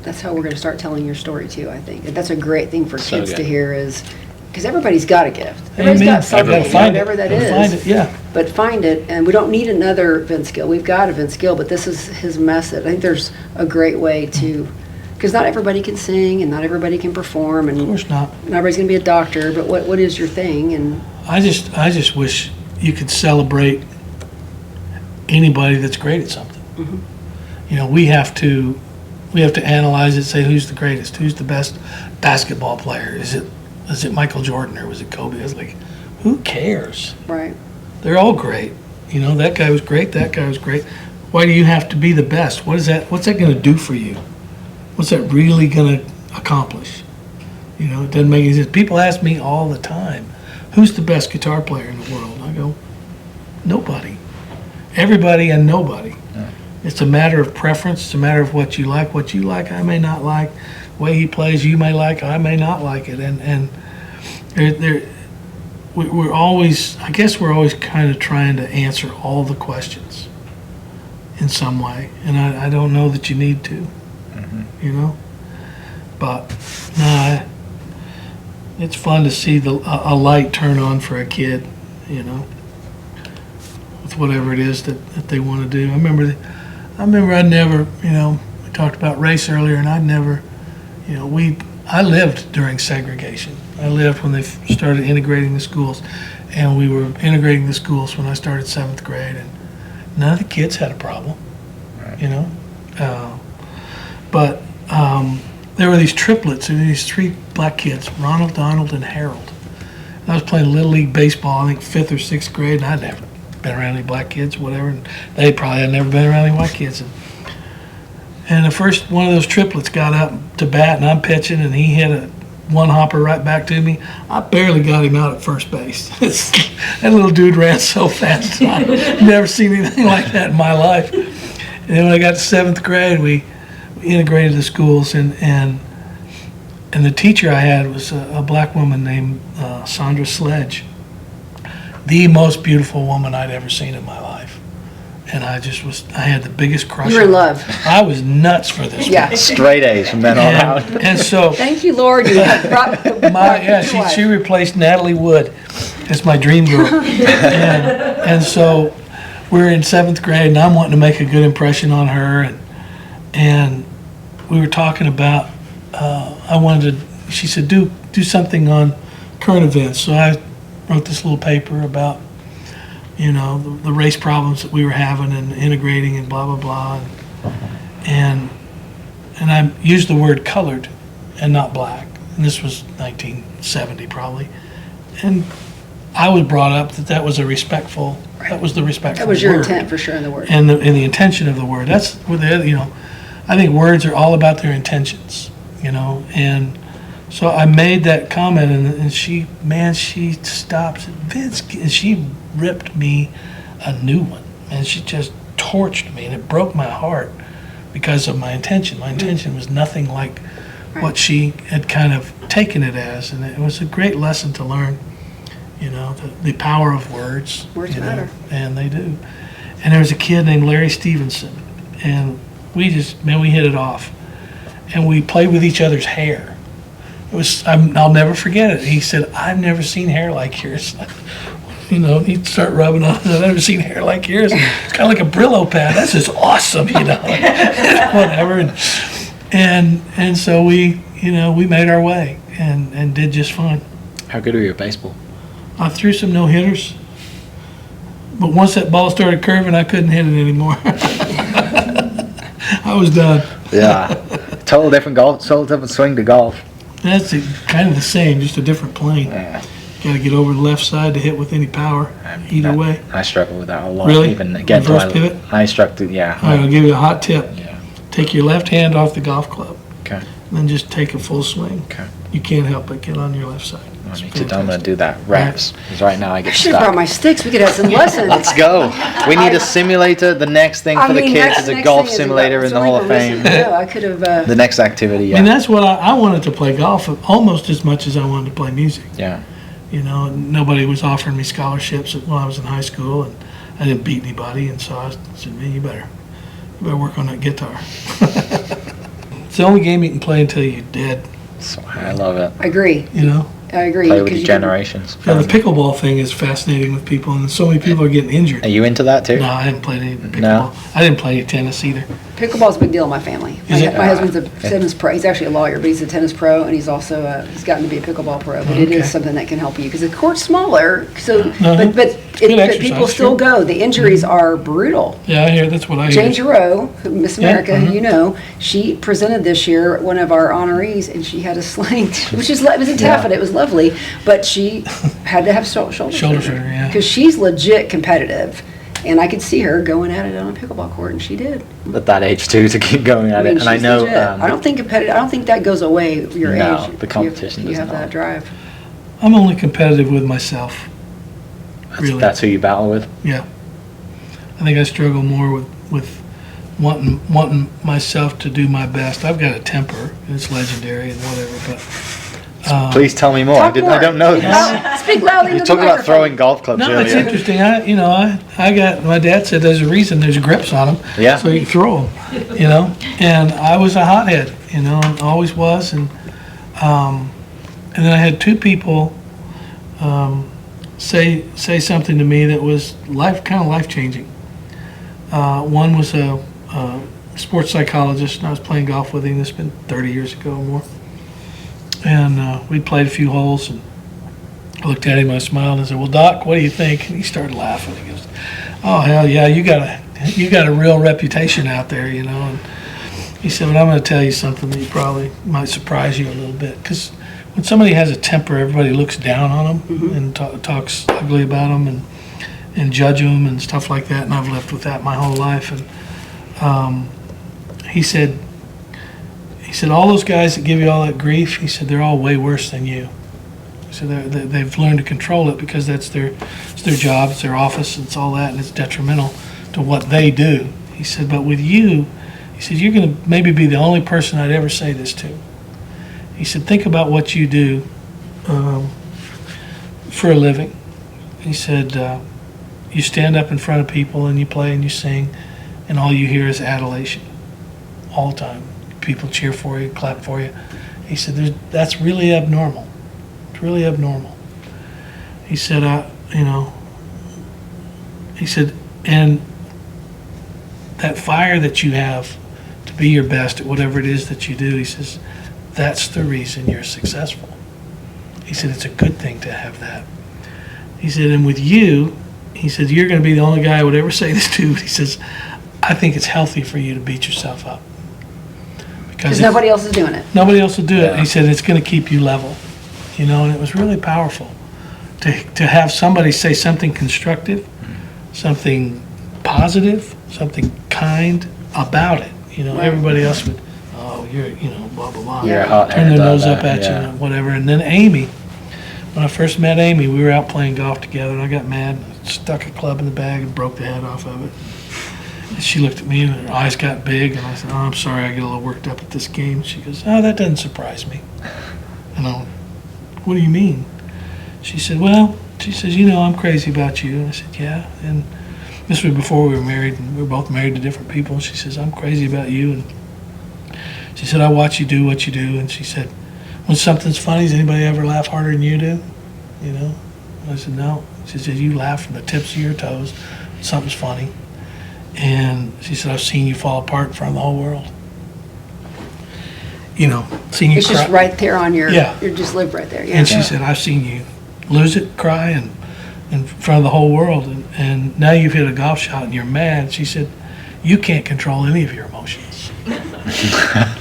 That's how we're going to start telling your story too, I think. And that's a great thing for So kids to good. hear is, because everybody's got a gift. Everybody's Amen. got something, Gotta find it. whatever that Gotta is. find it, yeah. But find it, and we don't need another Vince Gill. We've got a Vince Gill, but this is his method. I think there's a great way to, because not everybody can sing and not everybody can perform, and Of course not. not everybody's going to be a doctor, but what is your thing? And I just wish you could celebrate anybody that's great at something. You know, we have to analyze it, say who's the greatest, who's the best basketball player. Is it Michael Jordan or was it Kobe? It's like, who cares? right. They're all great. You know, that guy was great, that guy was great. Why do you have to be the best? What's that going to do for you? What's that really going to accomplish? You know, it doesn't make any sense. People ask me all the time, who's the best guitar player in the world? I go, nobody. Everybody and nobody. Yeah. It's a matter of preference. It's a matter of what you like. What you like, I may not like. The way he plays, you may like. I may not like it. And we're always, I guess we're always kind of trying to answer all the questions in some way. And I don't know that you need to, you know. But no, it's fun to see a light turn on for a kid, you know, with whatever it is that they want to do. I remember I'd never, you know, we talked about race earlier, and I'd never, you know, I lived during segregation. I lived when they started integrating the schools, and we were integrating the schools when I started 7th grade, and none of the kids had a problem, you know. But there were these triplets, these 3 black kids, Ronald, Donald, and Harold. And I was playing Little League baseball, I think 5th or 6th grade, and I'd never been around any black kids, whatever, and they probably had never been around any white kids. And the first one of those triplets got up to bat, and I'm pitching, and he hit a one-hopper right back to me. I barely got him out at first base. That little dude ran so fast. I've never seen anything like that in my life. And then when I got to 7th grade, we integrated the schools, and the teacher I had was a black woman named Sandra Sledge, the most beautiful woman I'd ever seen in my life. And I had the biggest crush. You were in on her. love. I was nuts for this. Yeah. Straight A's from then on out. And so, Thank you, Lord. You have brought she replaced Natalie Wood as my dream girl. and so we're in 7th grade, and I'm wanting to make a good impression on her, and we were talking about, she said, do something on current events. So I wrote this little paper about, you know, the race problems that we were having and integrating and blah, blah, blah. And I used the word colored and not black. And this was 1970 probably. And I was brought up that was the respectful That was your word. intent for sure in the word. And the intention of the word. That's what you know, I think words are all about their intentions, you know. And so I made that comment, and she stopped, Vince, and she ripped me a new one, and she just torched me, and it broke my heart because of my intention. My intention was nothing like what she had kind of taken it as, and it was a great lesson to learn, you know, the power of words. Words you know, matter. and they do. And there was a kid named Larry Stevenson, and we hit it off, and we played with each other's hair. I'll never forget it. He said, "I've never seen hair like yours." You know, he'd start rubbing on it. "I've never seen hair like yours. It's kind of like a Brillo pad. That's just awesome," you know, whatever. And so we made our way and did just fine. How good were you at baseball? I threw some no-hitters, but once that ball started curving, I couldn't hit it anymore. I was done. Yeah. Total different swing to golf. That's kind of the same, just a different plane. Yeah. Got to get over the left side to hit with any power, either way. I struggle with that a lot. Really? Even again, Reverse pivot? I struggle, yeah. All right, I'll give you a hot tip. Yeah. Take your left hand off the golf club. Okay. and then just take a full swing. Okay. You can't help but get on your left side. I need to. I'm going to do that. Reps. Because right now I I get should have brought stuck. my sticks. We could have some lessons. Let's go. We need a simulator. The next thing for the kids that's is the a next golf thing is simulator in the Hall of Fame. I could have. The next activity, I mean, yeah. that's what I wanted to play golf almost as much as I wanted to play music. Yeah. You know, nobody was offering me scholarships when I was in high school, and I didn't beat anybody, and so I said, man, you better work on that guitar. It's the only game you can play until you're dead, So I love it. I agree. you know? I agree. Play with 'cause your you can- generations. Yeah, the pickleball thing is fascinating with people, and so many people are getting injured. Are you into that too? No, I haven't played any pickleball. No? I didn't play tennis either. Pickleball's a big deal in my family. Is it? My husband's a tennis pro. He's actually a lawyer, but he's a tennis pro, and he's also he's gotten to be a pickleball pro. But it Okay. is something that can help you because the court's smaller. So, Uh-huh. but good but people exercise, still sure. go. The injuries are brutal. Yeah, I hear that's what I Jane hear. Giroux, Miss Yeah, America, who mhm. you know, she presented this year, one of our honorees, and she had a sling, which is it was in taffeta. It was lovely, but she had to have shoulder Shoulder surgery, yeah. because she's legit competitive, and I could see her going at it on a pickleball court, and she did. At that age too, to keep going at I mean, it. And I she's know. legit. I don't think competitive. I don't think that goes away with your No, age. the competition You does have not. that drive. I'm only competitive with myself. Really. That's who you battle with. Yeah. I think I struggle more with wanting myself to do my best. I've got a temper, and it's legendary and whatever, but Please tell me more. Talk more. I don't know this. Speak loudly You into talked the about microphone. throwing golf clubs no, it's earlier. interesting. I got, my dad said there's a reason there's grips on them. Yeah. So you can throw them, you know? And I was a hothead, you know, and always was. And then I had two people say something to me that was kind of life-changing. One was a sports psychologist, and I was playing golf with him. This has been 30 years ago or more. And we played a few holes, and I looked at him, I smiled, and said, "Well, Doc, what do you think?" And he started laughing. He goes, "Oh, hell yeah, you got a real reputation out there, you know." And he said, "But I'm going to tell you something that probably might surprise you a little bit, because when somebody has a temper, everybody looks down on them and talks ugly about them and judge them and stuff like that. And I've lived with that my whole life." And he said, all those guys that give you all that grief, he said, they're all way worse than you. He said they've learned to control it because it's their job, it's their office, it's all that, and it's detrimental to what they do. He said, but with you, he said, you're going to maybe be the only person I'd ever say this to. He said, think about what you do for a living. He said, you stand up in front of people and you play and you sing, and all you hear is adulation all the time. People cheer for you, clap for you. He said, that's really abnormal. It's really abnormal. He said, he said, and that fire that you have to be your best at whatever it is that you do, he says, that's the reason you're successful. He said, it's a good thing to have that. He said, and with you, he said, you're going to be the only guy I would ever say this to. He says, I think it's healthy for you to beat yourself up. Because nobody else is doing it. Nobody else will do it. He said, it's going to keep you level. You know, and it was really powerful to have somebody say something constructive, something positive, something kind about it. You know, everybody else would, oh, you're, you know, blah, blah, blah. Yeah. Turn their nose up at you and whatever. And then Amy, when I first met Amy, we were out playing golf together, and I got mad, stuck a club in the bag and broke the head off of it. And she looked at me, and her eyes got big, and I said, oh, I'm sorry, I get a little worked up at this game. She goes, oh, that doesn't surprise me. And I went, what do you mean? She said, well, she says, you know, I'm crazy about you. And I said, yeah. And this was before we were married, and we were both married to different people. She says, I'm crazy about you. And she said, I watch you do what you do. And she said, when something's funny, does anybody ever laugh harder than you do? You know? And I said, no. She said, you laugh from the tips of your toes when something's funny. And she said, I've seen you fall apart in front of the whole world. You know, seen you It's cry. just right there on your, Yeah. you just live right there. Yeah. And she said, I've seen you lose it, cry, and in front of the whole world. And now you've hit a golf shot and you're mad. She said, you can't control any of your emotions.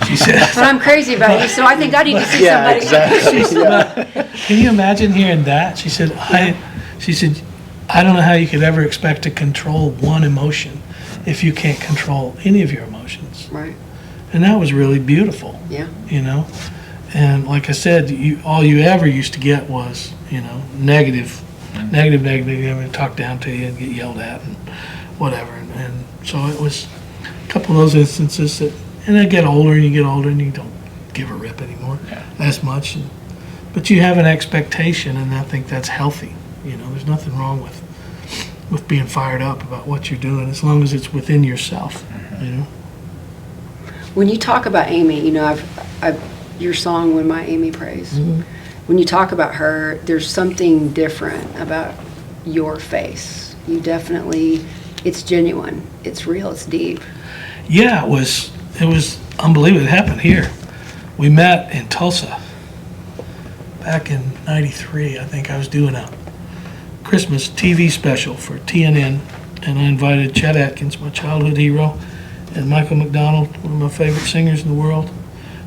She said, But I'm crazy about you, so I think I need to see Yeah, somebody. exactly. can you imagine hearing that? She said, I don't know how you could ever expect to control one emotion if you can't control any of your emotions. Right. And that was really beautiful, Yeah. you know? And like I said, all you ever used to get was, negative, talk down to you and get yelled at and whatever. And so it was a couple of those instances and I get older and you don't give a rip anymore as much. But you have an expectation, and I think that's healthy. There's nothing wrong with being fired up about what you're doing as long as it's within yourself, When you talk about Amy, I've your song "When My Amy Prays." Mm-hmm. When you talk about her, there's something different about your face. You definitely, it's genuine, it's real, it's deep. Yeah, it was unbelievable. It happened here. We met in Tulsa back in '93. I think I was doing a Christmas TV special for TNN, and I invited Chet Atkins, my childhood hero, and Michael McDonald, one of my favorite singers in the world.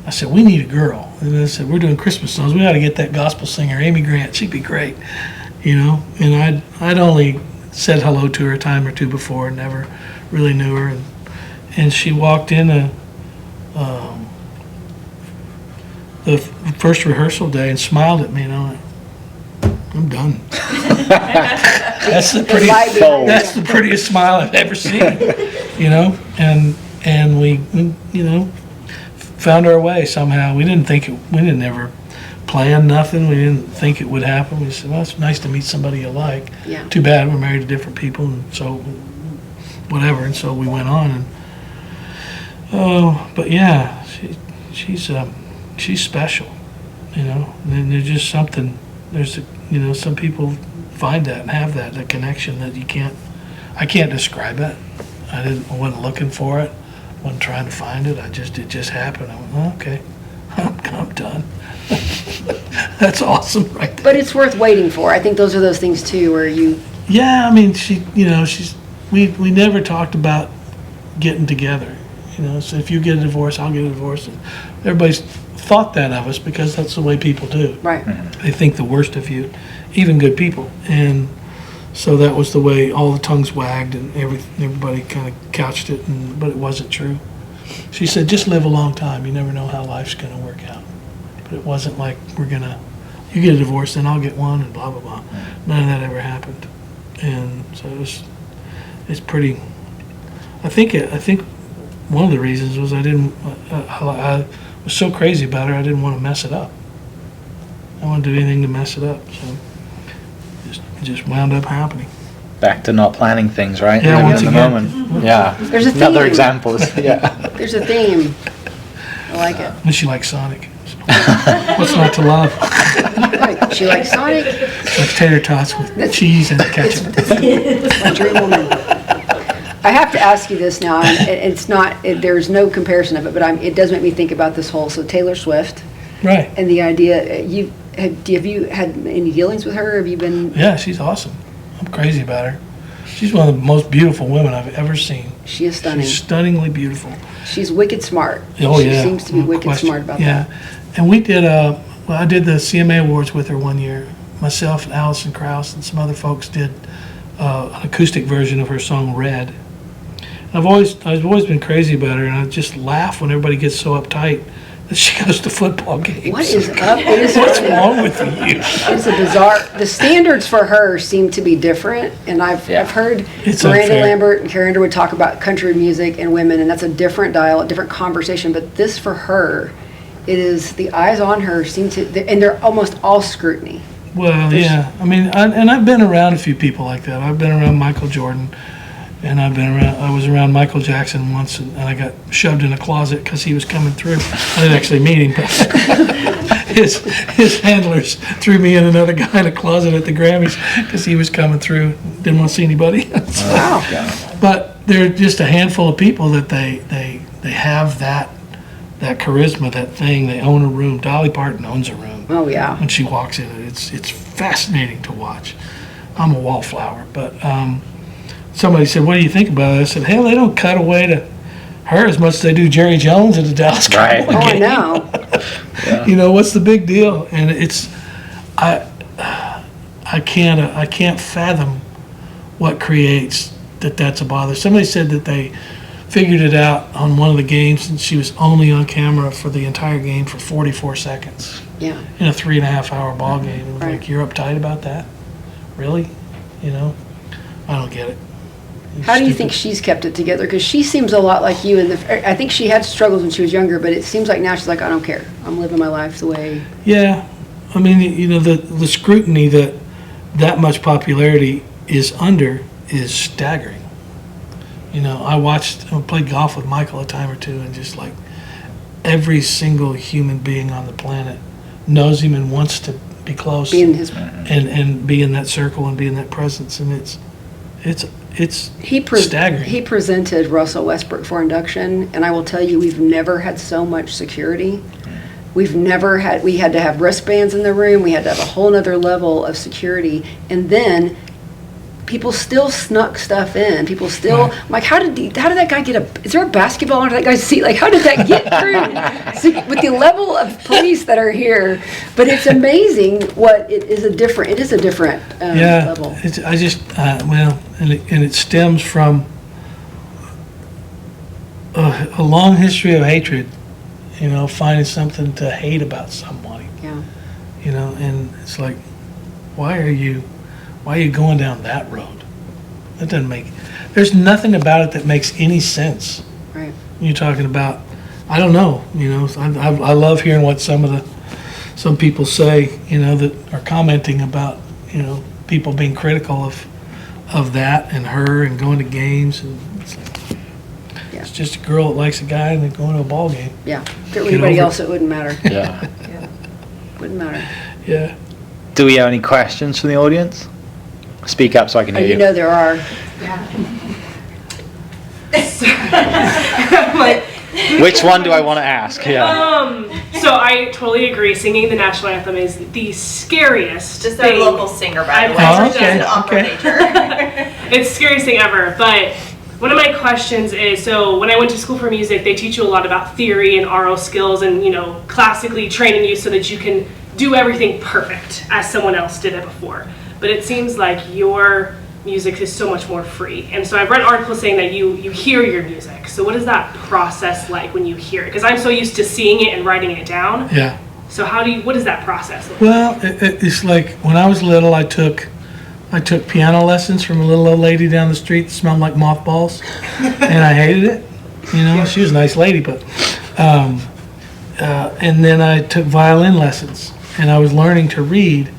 I said, we need a girl. And I said, we're doing Christmas songs. We got to get that gospel singer, Amy Grant. She'd be great, And I'd only said hello to her a time or two before, never really knew her. And she walked in the first rehearsal day and smiled at me, and I went, I'm done. That's the prettiest smile I've ever seen, And we found our way somehow. We didn't ever plan nothing. We didn't think it would happen. We said, well, it's nice to meet somebody you like. Yeah. Too bad we're married to different people, and so whatever. And so we went on. But yeah, she's special, And there's just something. Some people find that and have that connection that I can't describe it. I wasn't looking for it. Wasn't trying to find it. It just happened. I went, oh, okay, I'm done. That's awesome, right there. But it's worth waiting for. I think those are those things too, where you. Yeah, I mean, we never talked about getting together. So if you get a divorce, I'll get a divorce, and everybody's thought that of us because that's the way people do. Right. They think the worst of you, even good people, and so that was the way all the tongues wagged, and everybody kind of couched it, but it wasn't true. She said, just live a long time. You never know how life's going to work out. But it wasn't like you get a divorce, then I'll get one, and blah, blah, blah. None of that ever happened. And so it's pretty, I think one of the reasons was I was so crazy about her, I didn't want to mess it up. I wanted to do anything to mess it up, so it just wound up happening. Back to not planning things, right? Yeah, Living once in the again. moment. Yeah. There's a theme. Another example is, yeah. There's a theme. I like it. And she likes Sonic. So. What's not to love? Right. She likes Sonic. Like tater tots with cheese and ketchup. My dream woman. I have to ask you this now, and it's not. There's no comparison of it, but it does make me think about this whole. So Taylor Swift, Right. and the idea. Have you had any dealings with her? Have you been? Yeah, she's awesome. I'm crazy about her. She's one of the most beautiful women I've ever seen. She is stunning. She's stunningly beautiful. She's wicked smart. Oh, She yeah. seems to be No wicked question. smart about Yeah. that. And we did, I did the CMA Awards with her one year. Myself and Allison Krauss and some other folks did an acoustic version of her song Red. And I've always been crazy about her, and I just laugh when everybody gets so uptight that she goes to football games. What is up? It is What's wrong with you? It's a bizarre. The standards for her seem to be different, and I've heard It's Miranda unfair. Lambert and Carrie Underwood talk about country music and women, and that's a different dialogue, different conversation. But this for her, it is the eyes on her seem to, and they're almost all scrutiny. Well, yeah. I mean, I've been around a few people like that. I've been around Michael Jordan, and I was around Michael Jackson once, and I got shoved in a closet because he was coming through. I didn't actually meet him, but his handlers threw me and another guy in a closet at the Grammys because he was coming through. Didn't want to see anybody. So, Wow. but there are just a handful of people that they have that charisma, that thing. They own a room. Dolly Parton owns a room. Oh yeah. When she walks in, it's fascinating to watch. I'm a wallflower, but somebody said, "What do you think about it?" I said, "Hell, they don't cut away to her as much as they do Jerry Jones at the Dallas Right. Cowboy Oh, I game. know. You know, what's the big deal?" And I can't fathom what creates that's a bother. Somebody said that figured it out on one of the games, and she was only on camera for the entire game for 44 seconds Yeah. in a 3.5-hour ball game. And Right. like, you're uptight about that? Really? You know, I don't get it. It's How do you stupid. think she's kept it together? Because she seems a lot like you. I think she had struggles when she was younger, but it seems like now she's like, I don't care. I'm living my life the way. Yeah, I mean, you know, the scrutiny that much popularity is under is staggering. You know, I played golf with Michael a time or two, and just like every single human being on the planet knows him and wants to be close Being his, and be in that circle and be in that presence, and it's staggering. he presented Russell Westbrook for induction, and I will tell you, we've never had so much security. We had to have wristbands in the room. We had to have a whole nother level of security, and then people still snuck stuff in. People still, Right. I'm like, how did that guy is there a basketball under that guy's seat? Like, how did that get through? So, with the level of police that are here, but it's amazing what it is a different Yeah, level. and it stems from a long history of hatred. You know, finding something to hate about somebody. Yeah. You know, and it's like, why are you going down that road? That doesn't make. There's nothing about it that makes any sense. Right. You're talking about, I don't know. You know, I love hearing what some people say. You know, that are commenting about, you know, people being critical of that and her and going to games, and it's like, Yeah. it's just a girl that likes a guy and they're going to a ball game. Yeah. If it were Get anybody over else, it wouldn't matter. Yeah. Wouldn't matter. Yeah. Do we have any questions from the audience? Speak up so I can Oh, hear you you. know there are. Like, Which one do I want to ask? Yeah. so I totally agree. Singing the national anthem is the scariest Just thing. a local singer, by the way. Oh, Just okay, an opera okay. major. It's the scariest thing ever. But one of my questions is, so when I went to school for music, they teach you a lot about theory and oral skills, and classically training you so that you can do everything perfect as someone else did it before. But it seems like your music is so much more free. And so I've read articles saying that you hear your music. So what is that process like when you hear it? Because I'm so used to seeing it and writing it down. Yeah. So what is that process like? Well, it's like when I was little, I took piano lessons from a little old lady down the street that smelled like mothballs, and I hated it. You know, she was a nice lady, but and then I took violin lessons, and I was learning to read,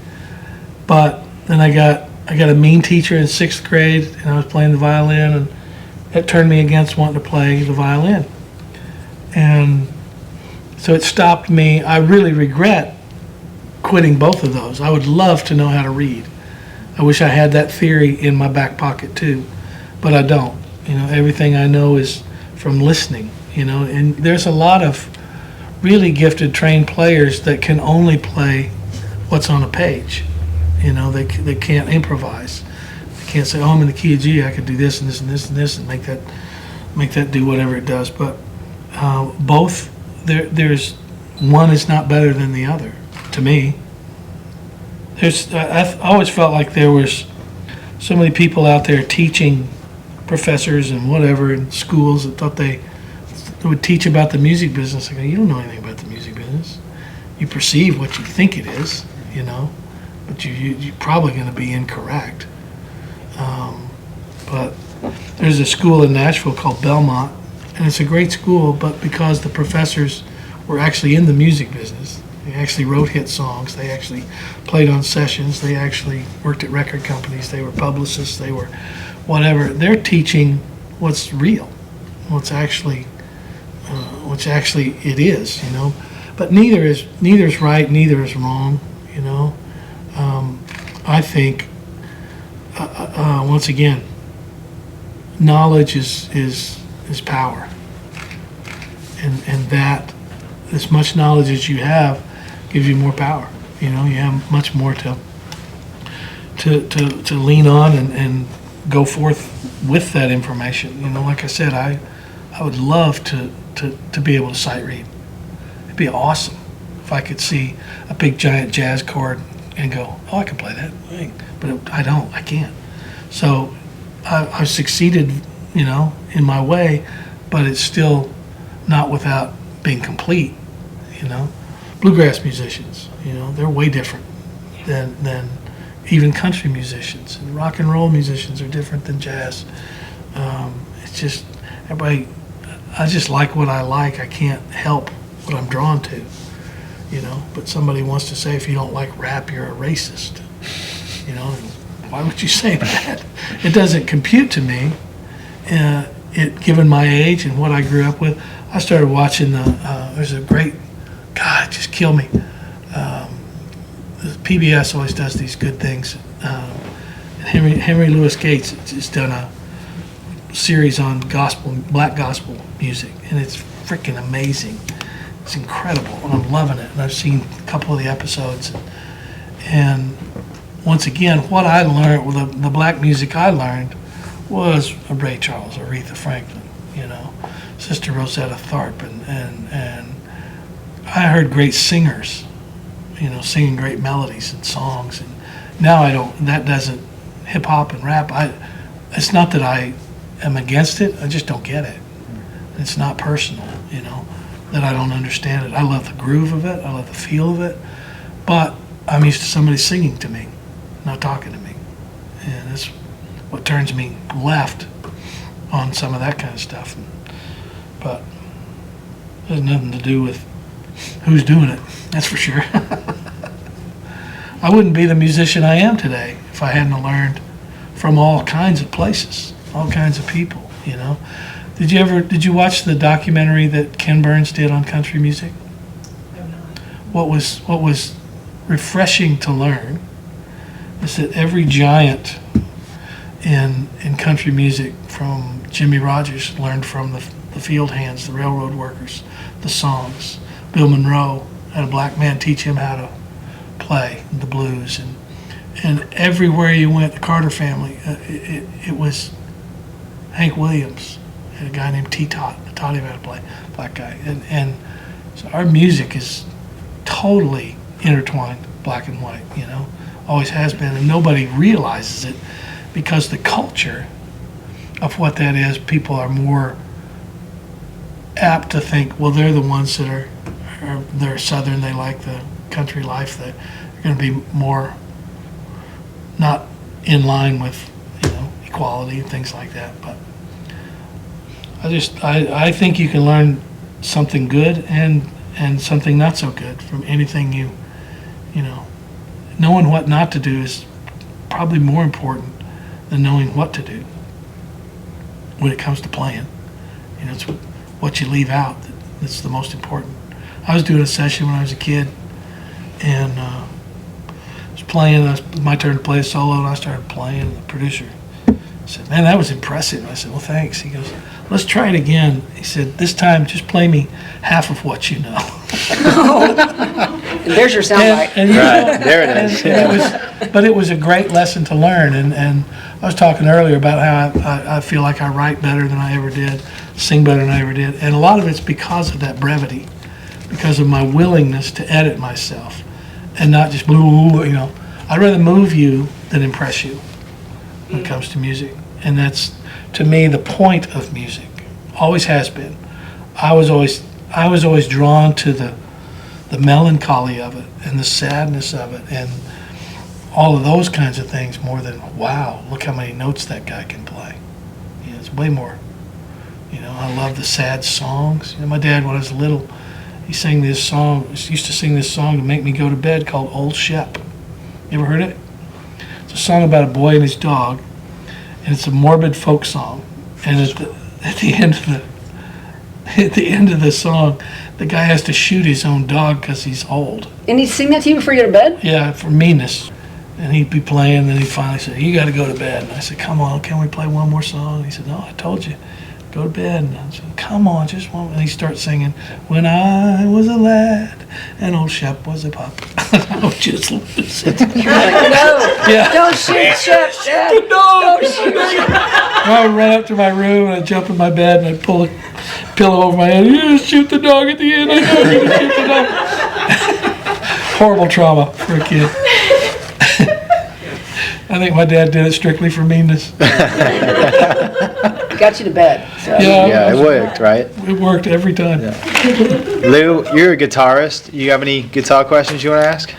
but then I got a mean teacher in 6th grade, and I was playing the violin, and it turned me against wanting to play the violin, and so it stopped me. I really regret quitting both of those. I would love to know how to read. I wish I had that theory in my back pocket too, but I don't. You know, everything I know is from listening, you know, and there's a lot of really gifted, trained players that can only play what's on a page. You know, they can't improvise. They can't say, oh, I'm in the key of G, I could do this and this and this and this and make that do whatever it does. But both, there's one is not better than the other, to me. I've always felt like there was so many people out there teaching, professors and whatever in schools, that thought they would teach about the music business. I go, you don't know anything about the music business. You perceive what you think it is, you know, but you're probably going to be incorrect. But there's a school in Nashville called Belmont, and it's a great school, but because the professors were actually in the music business, they actually wrote hit songs, they actually played on sessions, they actually worked at record companies, they were publicists, they were whatever. They're teaching what's real, what's actually it is, you know. But neither is right, neither is wrong, you know. I think once again, knowledge is power, and that as much knowledge as you have gives you more power. You know, you have much more to lean on and go forth with that information. You know, like I said, I would love to be able to sight read. It'd be awesome if I could see a big giant jazz chord and go, oh, I can play that. But I can't. So I've succeeded, you know, in my way, but it's still not without being complete, you know. Bluegrass musicians, you know, they're way different than even country musicians. And rock and roll musicians are different than jazz. It's just, everybody, I just like what I like. I can't help what I'm drawn to, you know. But somebody wants to say, if you don't like rap, you're a racist. You know, why would you say that? It doesn't compute to me. Given my age and what I grew up with, I started watching there's a great, God, it just killed me. PBS always does these good things. Henry Louis Gates has done a series on black gospel music, and it's freaking amazing. It's incredible, and I'm loving it. And I've seen a couple of the episodes, and once again, what I learned, the black music I learned, was a Ray Charles, Aretha Franklin, you know, Sister Rosetta Tharpe, and I heard great singers, you know, singing great melodies and songs. And now that doesn't, hip hop and rap, it's not that I am against it, I just don't get it. It's not personal, you know, that I don't understand it. I love the groove of it, I love the feel of it, but I'm used to somebody singing to me, not talking to me. And that's what turns me left on some of that kind of stuff. But it has nothing to do with who's doing it, that's for sure. I wouldn't be the musician I am today if I hadn't learned from all kinds of places, all kinds of people, you know. Did you watch the documentary that Ken Burns did on country music? What was refreshing to learn is that every giant in country music, from Jimmy Rogers, learned from the field hands, the railroad workers, the songs. Bill Monroe had a black man teach him how to play the blues, and everywhere you went, the Carter family, it was Hank Williams and a guy named T-Tot that taught him how to play, black guy, and so our music is totally intertwined, black and white, you know, always has been, and nobody realizes it because the culture of what that is, people are more apt to think, well, they're the ones that they're Southern, they like the country life, they're going to be more not in line with, you know, equality and things like that. But I think you can learn something good and something not so good from anything you know. Knowing what not to do is probably more important than knowing what to do when it comes to playing. You know, it's what you leave out that's the most important. I was doing a session when I was a kid, and I was playing. It was my turn to play a solo, and I started playing. And the producer said, "Man, that was impressive." I said, "Well, thanks." He goes, "Let's try it again." He said, "This time, just play me half of what you know." And there's your soundbite. Right, there it is. But it was a great lesson to learn. And I was talking earlier about how I feel like I write better than I ever did, sing better than I ever did. And a lot of it's because of that brevity, because of my willingness to edit myself and not just, you know. I'd rather move you than impress you when it comes to music. And that's, to me, the point of music. Always has been. I was always drawn to the melancholy of it and the sadness of it and all of those kinds of things more than, wow, look how many notes that guy can play. You know, it's way more. You know, I love the sad songs. You know, my dad, when I was little, he sang this song, used to sing this song to make me go to bed called Old Shep. You ever heard it? It's a song about a boy and his dog, and it's a morbid folk song. And at the end of the song, the guy has to shoot his own dog because he's old. And he'd sing that to you before you go to bed? Yeah, for meanness. And he'd be playing, and then he finally said, "You got to go to bed." And I said, "Come on, can we play one more song?" And he said, "No, I told you, go to bed." And I said, "Come on, just one." And he starts singing, "When I was a lad, and old Shep was a pup." I would just lose it. You're like, no, Yeah. don't shoot Shep, Shep. The dog! I would run up to my room, and I'd jump in my bed, and I'd pull a pillow over my head. "You just shoot the dog at the end. I know you're going to shoot the dog." Horrible trauma for a kid. I think my dad did it strictly for meanness. got you to bed. So. Yeah, it worked, right? It worked every time. Lou, you're a guitarist. You have any guitar questions you want to ask?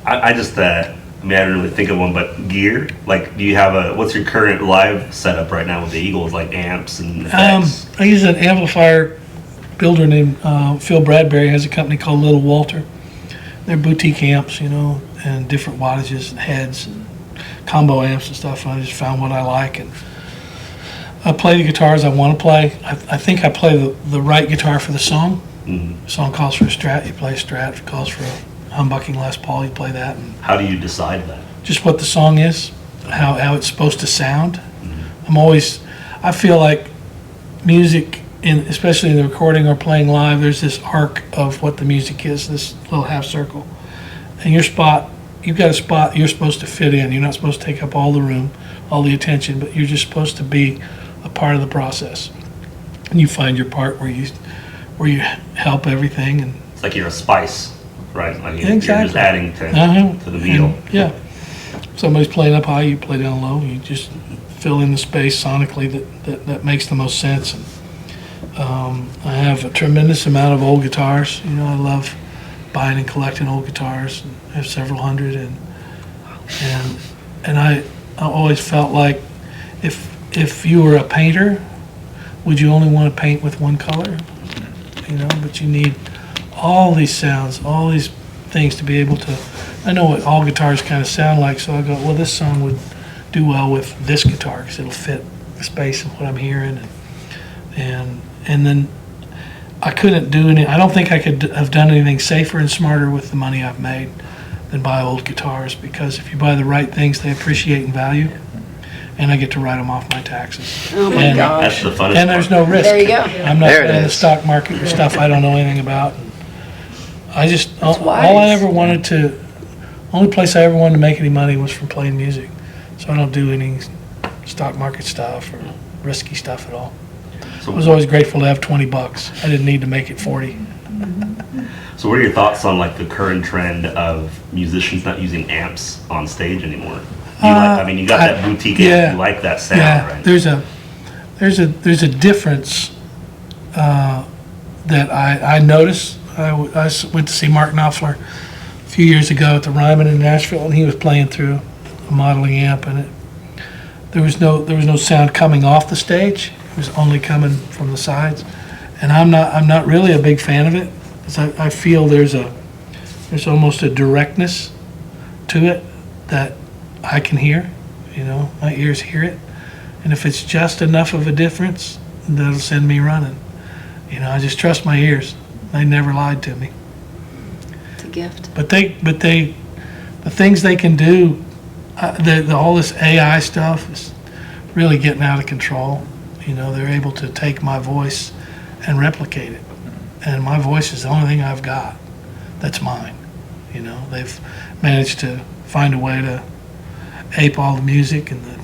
I just, I didn't really think of one, but gear. Like, do you have what's your current live setup right now with the Eagles, like amps and effects? I use an amplifier builder named Phil Bradbury. Has a company called Little Walter. They're boutique amps, and different wattages and heads and combo amps and stuff. And I just found what I like, and I play the guitars I want to play. I think I play the right guitar for the song. Mm-hmm. The song calls for a Strat, you play a Strat. If it calls for a humbucking Les Paul, you play that. And How do you decide that? just what the song is, how it's supposed to sound. Mm-hmm. I feel like music, especially in the recording or playing live, there's this arc of what the music is, this little half circle. And you've got a spot you're supposed to fit in. You're not supposed to take up all the room, all the attention, but you're just supposed to be a part of the process. And you find your part where you help everything. And It's like you're a spice, right? Like you're Exactly. just adding to the meal. And, yeah. Somebody's playing up high, you play down low. You just fill in the space sonically that makes the most sense. And, I have a tremendous amount of old guitars. I love buying and collecting old guitars. And I have several hundred, and I always felt like if you were a painter, would you only want to paint with one color? But you need all these sounds, all these things to be able to. I know what all guitars kind of sound like, so I go, well, this song would do well with this guitar because it'll fit the space of what I'm hearing, and then I couldn't do any. I don't think I could have done anything safer and smarter with the money I've made than buy old guitars, because if you buy the right things, they appreciate in value, and I get to write them off my taxes. Oh my And- gosh. That's the funnest And there's part. no risk. There you go. I'm not There it playing the is. stock market with stuff I don't know anything about. I just, all wise. I ever wanted to, only place I ever wanted to make any money was from playing music. So I don't do any stock market stuff or risky stuff at all. So, I was always grateful to have $20. I didn't need to make it 40. so what are your thoughts on like the current trend of musicians not using amps on stage anymore? You got that boutique yeah. amp. You like that sound, Yeah, right? there's a difference that I noticed. I went to see Mark Knopfler a few years ago at the Ryman in Nashville, and he was playing through a modeling amp, and there was no sound coming off the stage. It was only coming from the sides, and I'm not really a big fan of it, because I feel there's almost a directness to it that I can hear. My ears hear it, and if it's just enough of a difference, that'll send me running. I just trust my ears. They never lied to me. It's a gift. But the things they can do, all this AI stuff is really getting out of control. They're able to take my voice and replicate it, and my voice is the only thing I've got that's mine. They've managed to find a way to ape all the music and the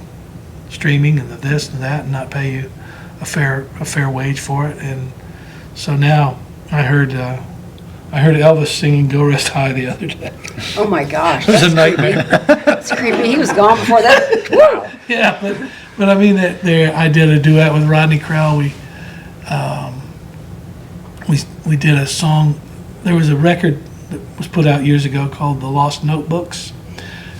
streaming and the this and that, and not pay you a fair wage for it. And so now I heard Elvis singing "Go Rest High" the other day. Oh my gosh. It was a That's nightmare. It's creepy. He was gone before that. Wow. Yeah, but I mean I did a duet with Rodney Crowell. We did a song. There was a record that was put out years ago called The Lost Notebooks.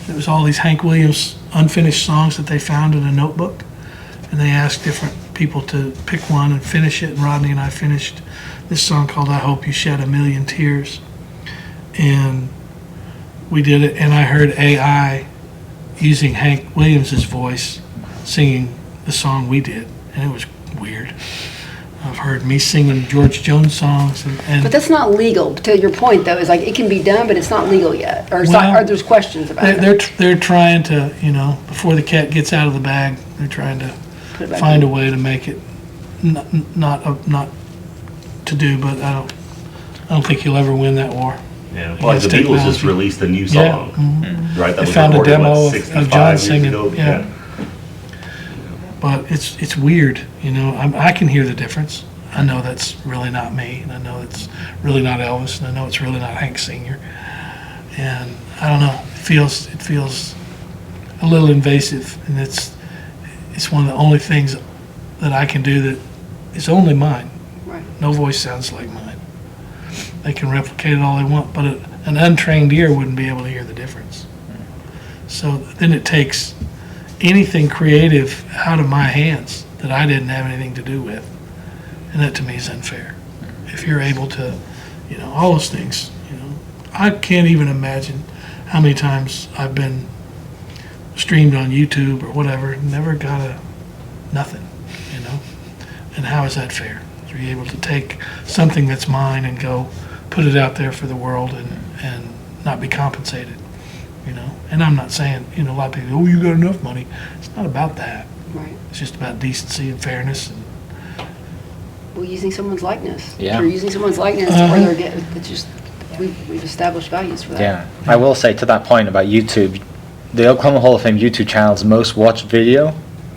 It was all these Hank Williams unfinished songs that they found in a notebook, and they asked different people to pick one and finish it. And Rodney and I finished this song called "I Hope You Shed a Million Tears," and we did it. And I heard AI using Hank Williams's voice singing the song we did, and it was weird. I've heard me singing George Jones songs, and But that's not legal. To your point, though, is like it can be done, but it's not legal yet, or, Well, or there's questions about it. they're trying to, before the cat gets out of the bag, they're trying to Put it back find in. a way to make it not to do. But I don't think you'll ever win that war. Yeah. Well, like the Against Beatles just technology. released a new Yeah, song, mhm. right? That They was found a recorded, demo what, of 65 John years singing, ago? yeah. But it's weird, I can hear the difference. I know that's really not me, and I know it's really not Elvis, and I know it's really not Hank Sr. And I don't know, it feels a little invasive, and it's one of the only things that I can do that is only mine. Right. No voice sounds like mine. They can replicate it all they want, but an untrained ear wouldn't be able to hear the difference. So then it takes anything creative out of my hands that I didn't have anything to do with. And that to me is unfair. If you're able to, all those things, I can't even imagine how many times I've been streamed on YouTube or whatever, never got nothing, And how is that fair? Are you able to take something that's mine and go put it out there for the world and not be compensated, And I'm not saying, a lot of people, you got enough money. It's not about that. Right. It's just about decency and fairness. And Well, using someone's likeness. Yeah. If you're using someone's likeness, or they're getting, it's just, we've established values for that. Yeah, I will say to that point about YouTube, the Oklahoma Hall of Fame YouTube channel's most watched video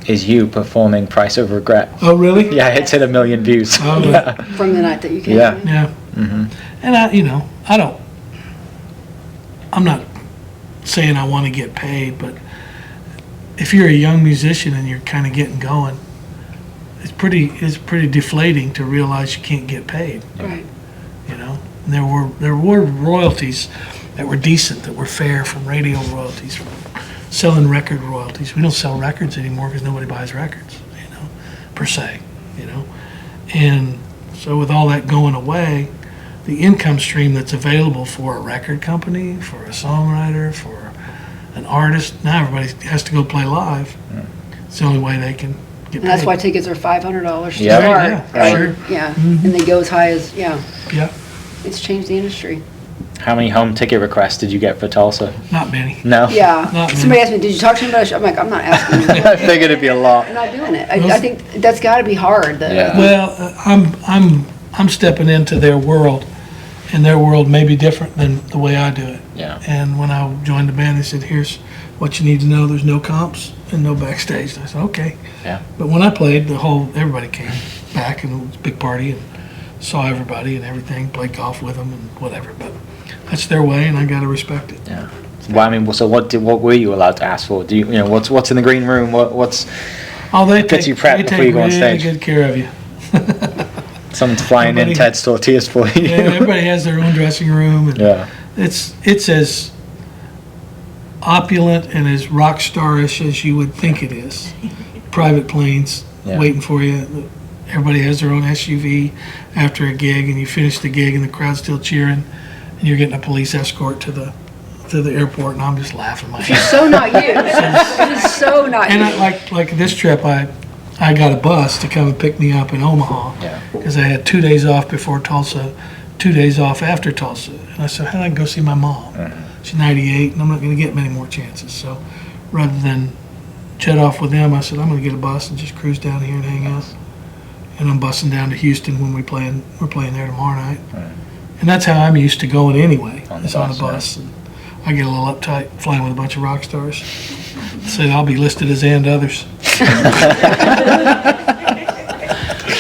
is you performing Price of Regret. Oh, really? Yeah, it's hit 1 million views. Oh, Yeah. From the night that you came. Yeah. in. Yeah. And I'm not saying I want to get paid, but if you're a young musician and you're kind of getting going, it's pretty deflating to realize you can't get paid, Right. And there were royalties that were decent, that were fair, from radio royalties, from selling record royalties. We don't sell records anymore because nobody buys records, per se, And so with all that going away, the income stream that's available for a record company, for a songwriter, for an artist, now everybody has to go play live. It's the only way they can get paid. And that's why tickets are $500 to Yeah. start. Yeah, right? sure. Yeah, and they go as high as, Yeah, it's changed the industry. How many home ticket requests did you get for Tulsa? not many. No? Yeah. Not Somebody asked me, did you talk to him about a show? I'm like, I'm not asking you. I figured it'd be a lot. I'm not doing it. I think that's got to be hard. Yeah. Well, I'm stepping into their world, and their world may be different than the way I do it. Yeah. And when I joined the band, they said, here's what you need to know. There's no comps and no backstage. And I said, okay. Yeah. But when I played, everybody came back, and it was a big party, and saw everybody and everything, played golf with them and whatever. But that's their way, and I got to respect it. Yeah. Well, I mean, so what were you allowed to ask for? Do you know what's in the green room? What's Oh, they Gets take, you prepped they before take you go on really stage. good care of you. someone's flying in Everybody- Ted's tortillas for you? Yeah, everybody has their own dressing room, and Yeah. it's as opulent and as rock starish as you would think it is. Private planes Yeah. waiting for you. Everybody has their own SUV after a gig, and you finish the gig, and the crowd's still cheering, and you're getting a police escort to the airport, and I'm just laughing my head. It's so not you. It is so not And you. I, like this trip, I got a bus to come and pick me up in Omaha, Yeah. because I had 2 days off before Tulsa, 2 days off after Tulsa. And I said, how do I go see my mom? She's 98, and I'm not going to get many more chances. So rather than jet off with them, I said, I'm going to get a bus and just cruise down here and hang out. And I'm busing down to Houston when we're playing there tomorrow night. And that's how I'm used to going anyway, On the is on a bus, yeah. bus. And I get a little uptight flying with a bunch of rock stars. So I'll be listed as and others.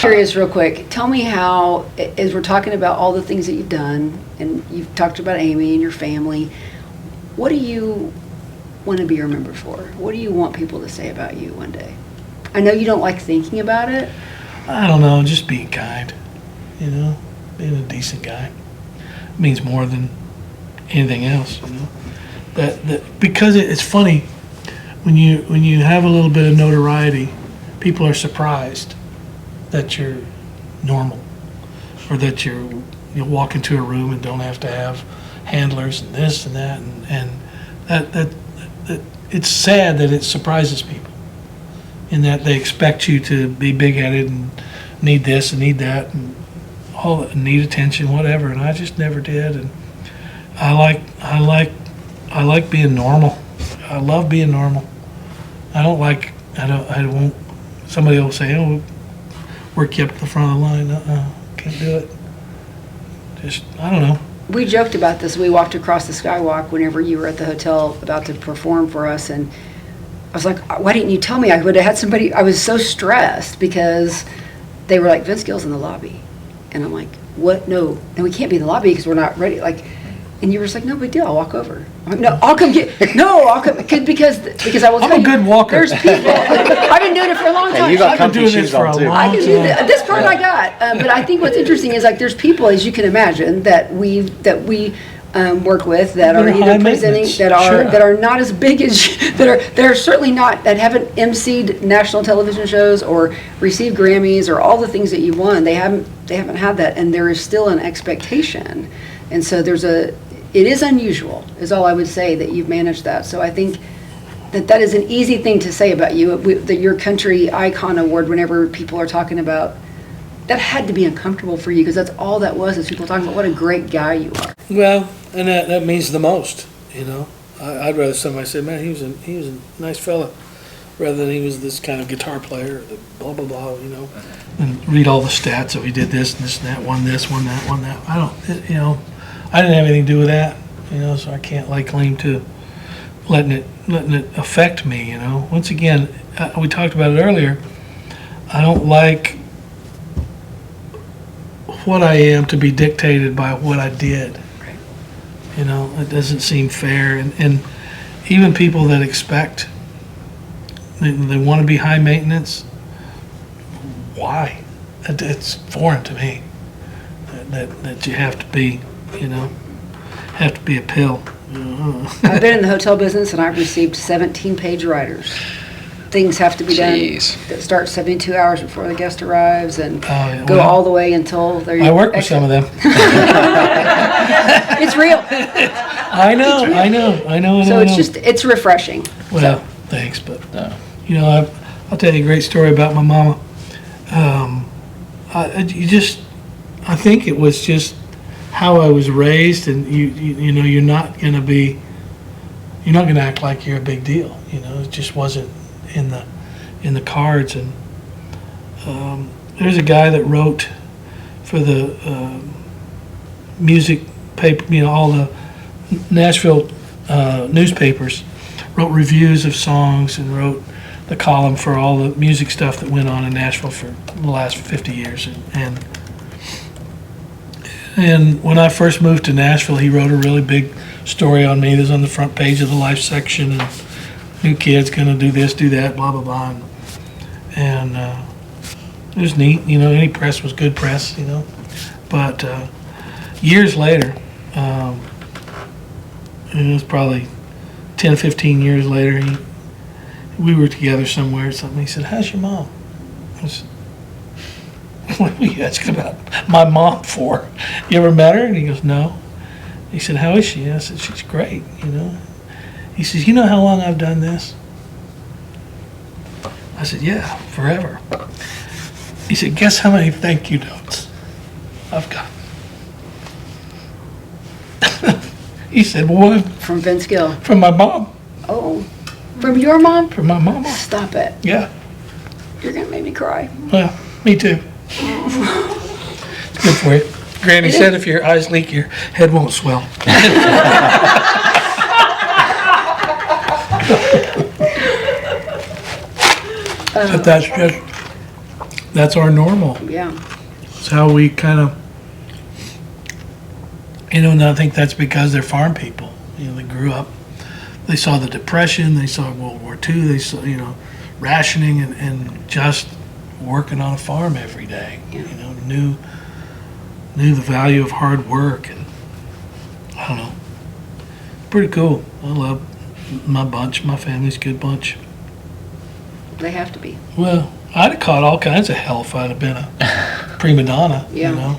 Curious, real quick. Tell me how, as we're talking about all the things that you've done, and you've talked about Amy and your family, what do you want to be remembered for? What do you want people to say about you one day? I know you don't like thinking about it. I don't know, just being kind, being a decent guy. It means more than anything else, That because it's funny, when you have a little bit of notoriety, people are surprised that you're normal, or that you walk into a room and don't have to have handlers and this and that, and that it's sad that it surprises people, in that they expect you to be big-headed and need this and need that and all that, and need attention, whatever. And I just never did. And I like being normal. I love being normal. I won't. Somebody will say, "Oh, we're kept at the front of the line." Can't do it. Just I don't know. We joked about this. We walked across the skywalk whenever you were at the hotel about to perform for us, and I was like, why didn't you tell me? I would have had somebody. I was so stressed because they were like, Vince Gill's in the lobby. And I'm like, what? No. And we can't be in the lobby because we're not ready. Like, And you were just like, no big deal, I'll walk over. I'm like, no, I'll come because I will tell you. I'm a good walker. There's people, I've been doing it for a long time. Hey, you got I've been comfy doing this shoes for on a too. long I can do time. this part I got, but I think what's interesting is like there's people, as you can imagine, that we work with that are They're high either presenting maintenance, that are not as big as that are certainly not that haven't emceed national television shows or received Grammys or all the things that you won. They haven't had that, and there is still an expectation, and so it is unusual, is all I would say, that you've managed that. So I think that is an easy thing to say about you. That your country icon award, whenever people are talking about, that had to be uncomfortable for you, because that's all that was, is people talking about what a great guy you are. Well, and that means the most, you know. I'd rather somebody say, man, he was a nice fella, rather than he was this kind of guitar player, or the blah, blah, blah, you know. And read all the stats that we did this and this and that, won this, won that, won that. I didn't have anything to do with that, so I can't lay claim to letting it affect me, Once again, we talked about it earlier. I don't like what I am to be dictated by what I did. Right. It doesn't seem fair. And even people that expect, they want to be high maintenance, why? It's foreign to me that you have to be, have to be a pill. I've been in the hotel business, and I've received 17-page riders. Things have to be done that start 72 hours before the guest arrives and go all the way until they're. I work with some of them. It's real. I know. So it's refreshing. Well, thanks, but I'll tell you a great story about my mama. I think it was just how I was raised, and you're not gonna act like you're a big deal. It just wasn't in the cards. And there's a guy that wrote for the music paper, all the Nashville newspapers, wrote reviews of songs and wrote the column for all the music stuff that went on in Nashville for the last 50 years. And when I first moved to Nashville, he wrote a really big story on me. It was on the front page of the Life section, and new kid's gonna do this, do that, blah, blah, blah. And it was neat, any press was good press, But years later, it was probably 10, 15 years later, we were together somewhere or something. He said, "How's your mom?" I said, "What are you asking about my mom for? You ever met her?" And he goes, "No." He said, "How is she?" I said, "She's great, He says, "You know how long I've done this?" I said, "Yeah, forever." He said, "Guess how many thank you notes I've got?" He said, "Well, what?" From Vince Gill. From my mom. Oh, from your mom? From my mama. Stop it. Yeah. You're gonna make me cry. Well, me too. It's good for you. Granny said if your eyes leak, your head won't swell. But that's our normal. Yeah. It's how we kind of, and I think that's because they're farm people. They grew up, they saw the Depression, they saw World War II, they saw, rationing and just working on a farm every day. Yeah. Knew the value of hard work, and I don't know. Pretty cool. I love my bunch. My family's a good bunch. They have to be. Well, I'd have caught all kinds of hell if I'd have been a prima donna. Yeah.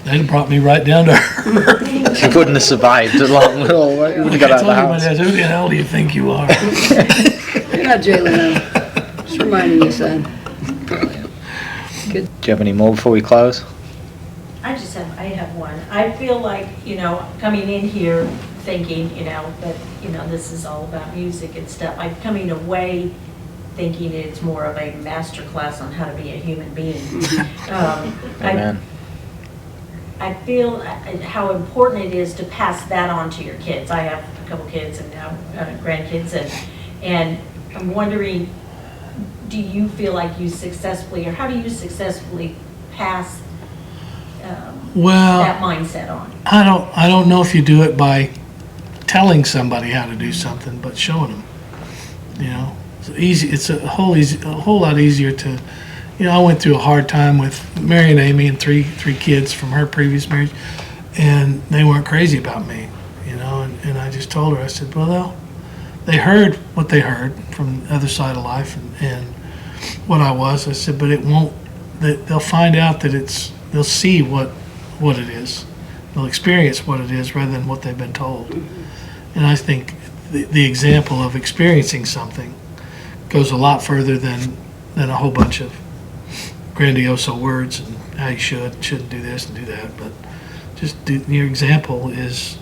They'd have brought me right down to her. You wouldn't have survived a long little. You wouldn't have got out of the house. Who the hell do you think you are? You're not jailing them. Just reminding you, son. Good. Do you have any more before we close? I have one. I feel like, coming in here thinking, that, this is all about music and stuff. I'm coming away thinking it's more of a master class on how to be a human being. Amen. I feel how important it is to pass that on to your kids. I have a couple kids and now grandkids, and I'm wondering, do you feel like you successfully, or how do you successfully pass Well, that mindset on? I don't know if you do it by telling somebody how to do something, but showing them. You know, it's easy. It's a whole lot easier to. You know, I went through a hard time with marrying Amy and three kids from her previous marriage, and they weren't crazy about me. You know, and I just told her, I said, well, they heard what they heard from the other side of life and what I was. I said, but it won't. They'll find out that they'll see what it is. They'll experience what it is rather than what they've been told. And I think the example of experiencing something goes a lot further than a whole bunch of grandiose words and how you shouldn't do this and do that. But just your example is,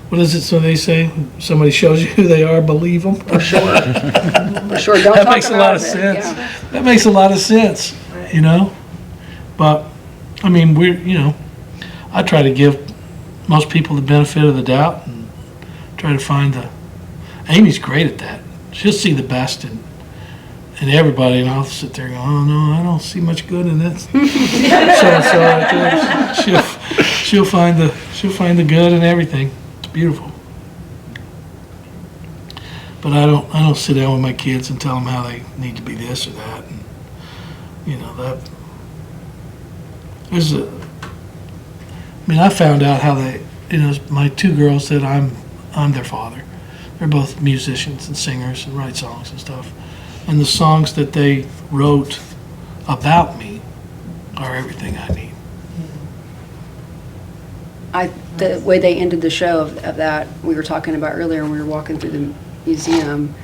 what is it? So they say, somebody shows you who they are, believe them. For sure. For sure. Don't That talk makes a them lot out of it. sense. Yeah. That makes a lot of sense, you know? But, I mean, I try to give most people the benefit of the doubt and try to find Amy's great at that. She'll see the best in everybody, and I'll sit there going, oh no, I don't see much good in this. She'll find the good in everything. It's beautiful. But I don't sit down with my kids and tell them how they need to be this or that. And, you know, I found out how my two girls that I'm their father. They're both musicians and singers and write songs and stuff. And the songs that they wrote about me are everything I need. The way they ended the show of that, we were talking about earlier when we were walking through the museum,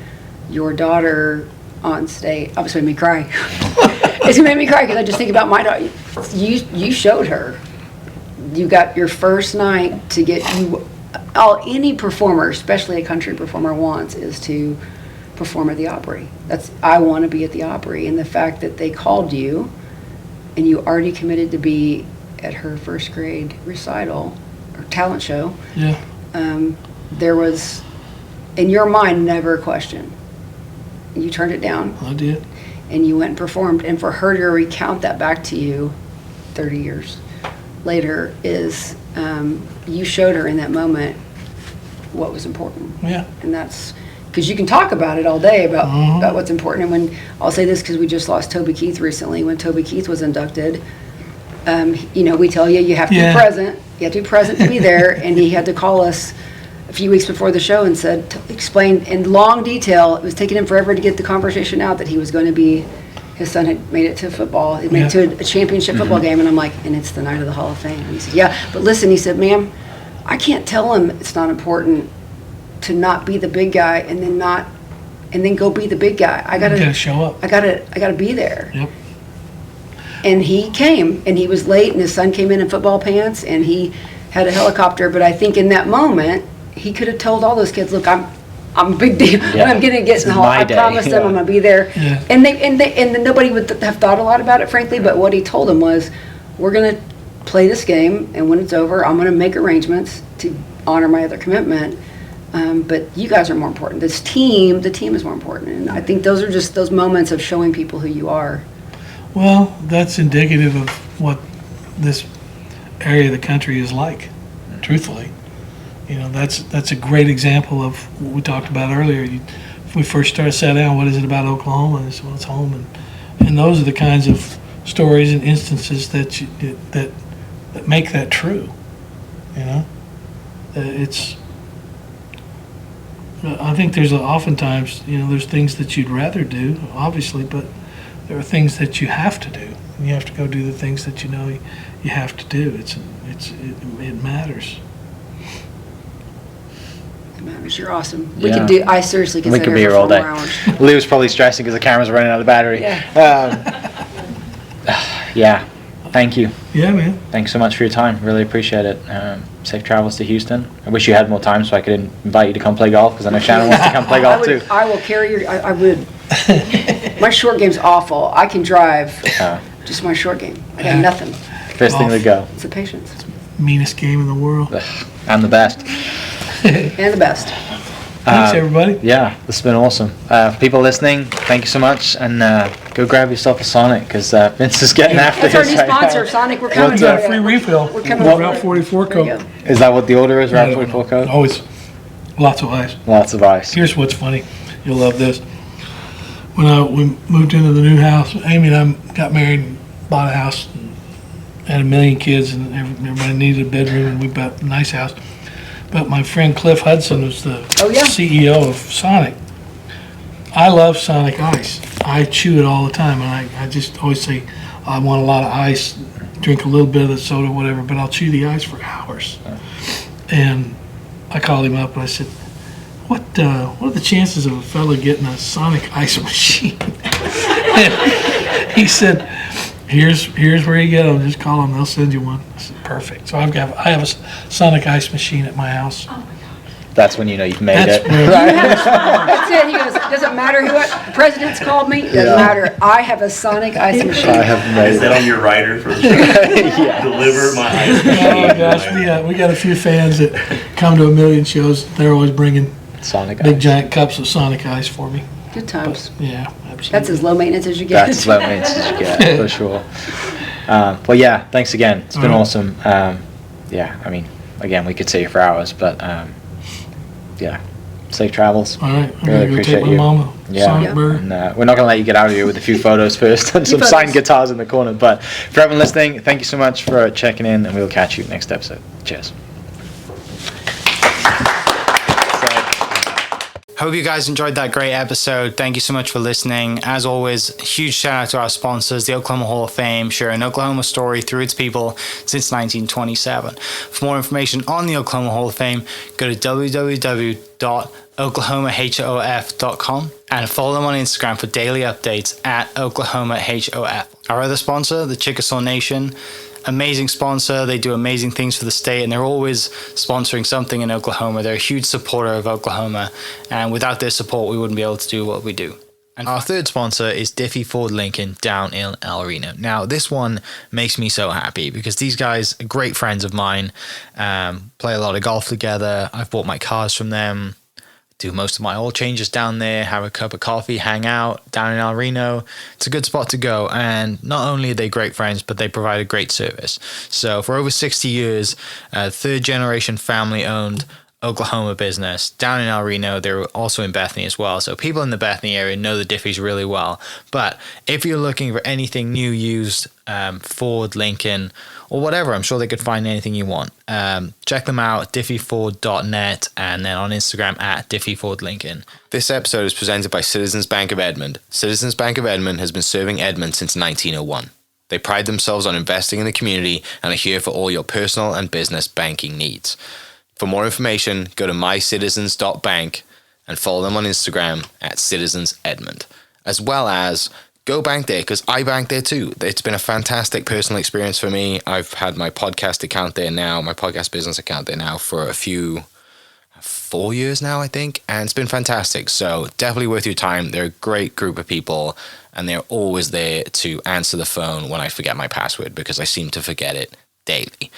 your daughter on stage, obviously made me cry. It's gonna make me cry because I just think about my daughter. You showed her. You got your first night to get you. Any performer, especially a country performer, wants is to perform at the Opry. I want to be at the Opry, and the fact that they called you, and you already committed to be at her first grade recital or talent show. Yeah. There was, in your mind, never a question. You turned it down. I did. And you went and performed, and for her to recount that back to you 30 years later is, you showed her in that moment what was important. Yeah. And that's, because you can talk about it all day about what's important. And when, I'll say this because we just lost Toby Keith recently. When Toby Keith was inducted, we tell you have to be present. You have to be present to be there. And he had to call us a few weeks before the show and explain in long detail. It was taking him forever to get the conversation out that he was going to be, his son had made it to football. He made it to a championship football game. And I'm like, and it's the night of the Hall of Fame. And he said, yeah, but listen, he said, ma'am, I can't tell him it's not important to not be the big guy and then go be the big guy. I gotta show up. I gotta be there. Yep. And he came, and he was late, and his son came in football pants, and he had a helicopter. But I think in that moment, he could have told all those kids, "Look, I'm a big deal. Yeah. I'm gonna get in the hall. I promised them I'm gonna be there." Yeah. And then nobody would have thought a lot about it, frankly. But what he told them was, "We're gonna play this game, and when it's over, I'm gonna make arrangements to honor my other commitment. But you guys are more important. The team is more important." And I think those are just those moments of showing people who you are. Well, that's indicative of what this area of the country is like, truthfully. You know, that's a great example of what we talked about earlier. If we first sat down, what is it about Oklahoma? And it's, well, it's home. And those are the kinds of stories and instances that make that true. You know? I think there's oftentimes, there's things that you'd rather do, obviously, but there are things that you have to do. And you have to go do the things that you have to do. It matters. It matters. You're awesome. Yeah. I seriously We consider could be it here for all 4 day. more hours. Lou was probably stressing because the camera's running out of battery. Yeah. Yeah. Thank you. Yeah, man. Thanks so much for your time. Really appreciate it. Safe travels to Houston. I wish you had more time so I could invite you to come play golf because I know Shannon wants to come play golf too. I will carry I would. My short game's awful. I can drive. Just my short game. I got nothing. First thing to go. It's the patience. Meanest game in the world. I'm the best. And the best. Thanks, everybody. Yeah, this has been awesome. People listening, thank you so much, and go grab yourself a Sonic because Vince is getting after That's our his new right now. sponsor, Sonic. We're coming What's to that? you. Free refill. We're coming Well, to Route you. 44 There you code. go. Is that what the order is? Route 44 code? Always lots of ice. Lots of ice. Here's what's funny. You'll love this. When we moved into the new house, Amy and I got married and bought a house and had a million kids, and everybody needed a bedroom, and we bought a nice house. But my friend Cliff Hudson was the CEO of Sonic. I love Sonic Ice. I chew it all the time, and I just always say, I want a lot of ice, drink a little bit of the soda, whatever, but I'll chew the ice for hours. And I called him up and I said, what are the chances of a fella getting a Sonic Ice machine? And he said, here's where you get them. Just call them, they'll send you one. I said, perfect. So I have a Sonic Ice machine at my house. That's when you know you've made That's it. where- That's it. He goes, doesn't matter who the president's called me. Doesn't matter. I have a Sonic Ice machine. I have made Is that it. on your rider for the show? Deliver my ice machine. Oh gosh, we got a few fans that come to a million shows. They're always bringing Sonic big Ice. giant cups of Sonic Ice for me. Good times. Yeah, absolutely. That's as low maintenance as you get. That's low maintenance as you get, for sure. Well, yeah, thanks again. It's been All right. awesome. Yeah, I mean, again, we could sit here for hours, but yeah, safe travels. All right, I'm Really gonna go appreciate take my you. mama Yeah, Sonic Bird. and we're not going to let you get out of here with a few photos first and some photos. signed guitars in the corner. But for everyone listening, thank you so much for checking in, and we'll catch you next episode. Cheers. Hope you guys enjoyed that great episode. Thank you so much for listening. As always, huge shout out to our sponsors, the Oklahoma Hall of Fame, sharing Oklahoma story through its people since 1927. For more information on the Oklahoma Hall of Fame, go to www.oklahomahof.com and follow them on Instagram for daily updates at oklahomahof. Our other sponsor, the Chickasaw Nation, amazing sponsor. They do amazing things for the state, and they're always sponsoring something in Oklahoma. They're a huge supporter of Oklahoma, and without their support, we wouldn't be able to do what we do. And our third sponsor is Diffie Ford Lincoln down in El Reno. Now, this one makes me so happy because these guys are great friends of mine, play a lot of golf together. I've bought my cars from them, do most of my oil changes down there, have a cup of coffee, hang out down in El Reno. It's a good spot to go. And not only are they great friends, but they provide a great service. So for over 60 years, third generation family owned Oklahoma business down in El Reno. They're also in Bethany as well. So people in the Bethany area know the Diffies really well. But if you're looking for anything new, used, Ford, Lincoln, or whatever, I'm sure they could find anything you want. Check them out, diffieford.net, and then on Instagram at diffiefordlincoln. This episode is presented by Citizens Bank of Edmond. Citizens Bank of Edmond has been serving Edmond since 1901. They pride themselves on investing in the community and are here for all your personal and business banking needs. For more information, go to mycitizens.bank and follow them on Instagram at citizensedmond, as well as go bank there, because I bank there too. It's been a fantastic personal experience for me. I've had my podcast account there now, my podcast business account there now for 4 years now, I think, and it's been fantastic. So definitely worth your time. They're a great group of people, and they're always there to answer the phone when I forget my password, because I seem to forget it daily.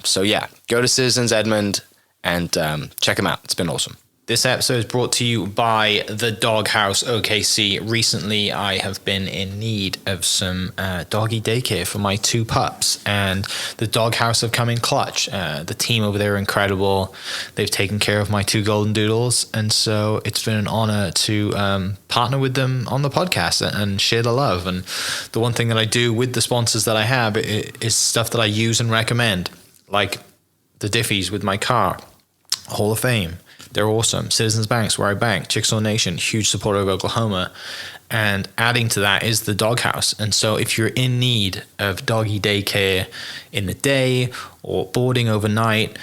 So yeah, go to Citizens Edmond and check them out. It's been awesome. This episode is brought to you by the Dog House OKC. Recently, I have been in need of some doggy daycare for my 2 pups, and the Dog House have come in clutch. The team over there are incredible. They've taken care of my 2 golden doodles, and so it's been an honor to partner with them on the podcast and share the love. And the one thing that I do with the sponsors that I have is stuff that I use and recommend, like the Diffies with my car, Hall of Fame. They're awesome. Citizens Banks, where I bank. Chickasaw Nation, huge supporter of Oklahoma. And adding to that is the Dog House. And so if you're in need of doggy daycare in the day or boarding overnight,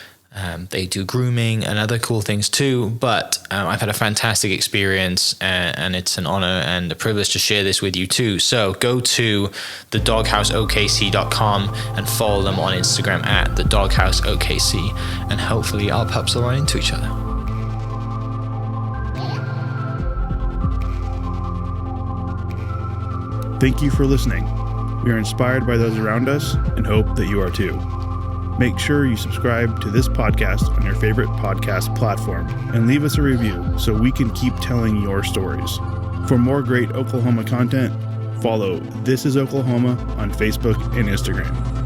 they do grooming and other cool things too. But I've had a fantastic experience, and it's an honor and a privilege to share this with you too. So go to thedoghouseokc.com and follow them on Instagram at thedoghouseokc. And hopefully our pups will run into each other. Thank you for listening. We are inspired by those around us and hope that you are too. Make sure you subscribe to this podcast on your favorite podcast platform and leave us a review so we can keep telling your stories. For more great Oklahoma content, follow This is Oklahoma on Facebook and Instagram.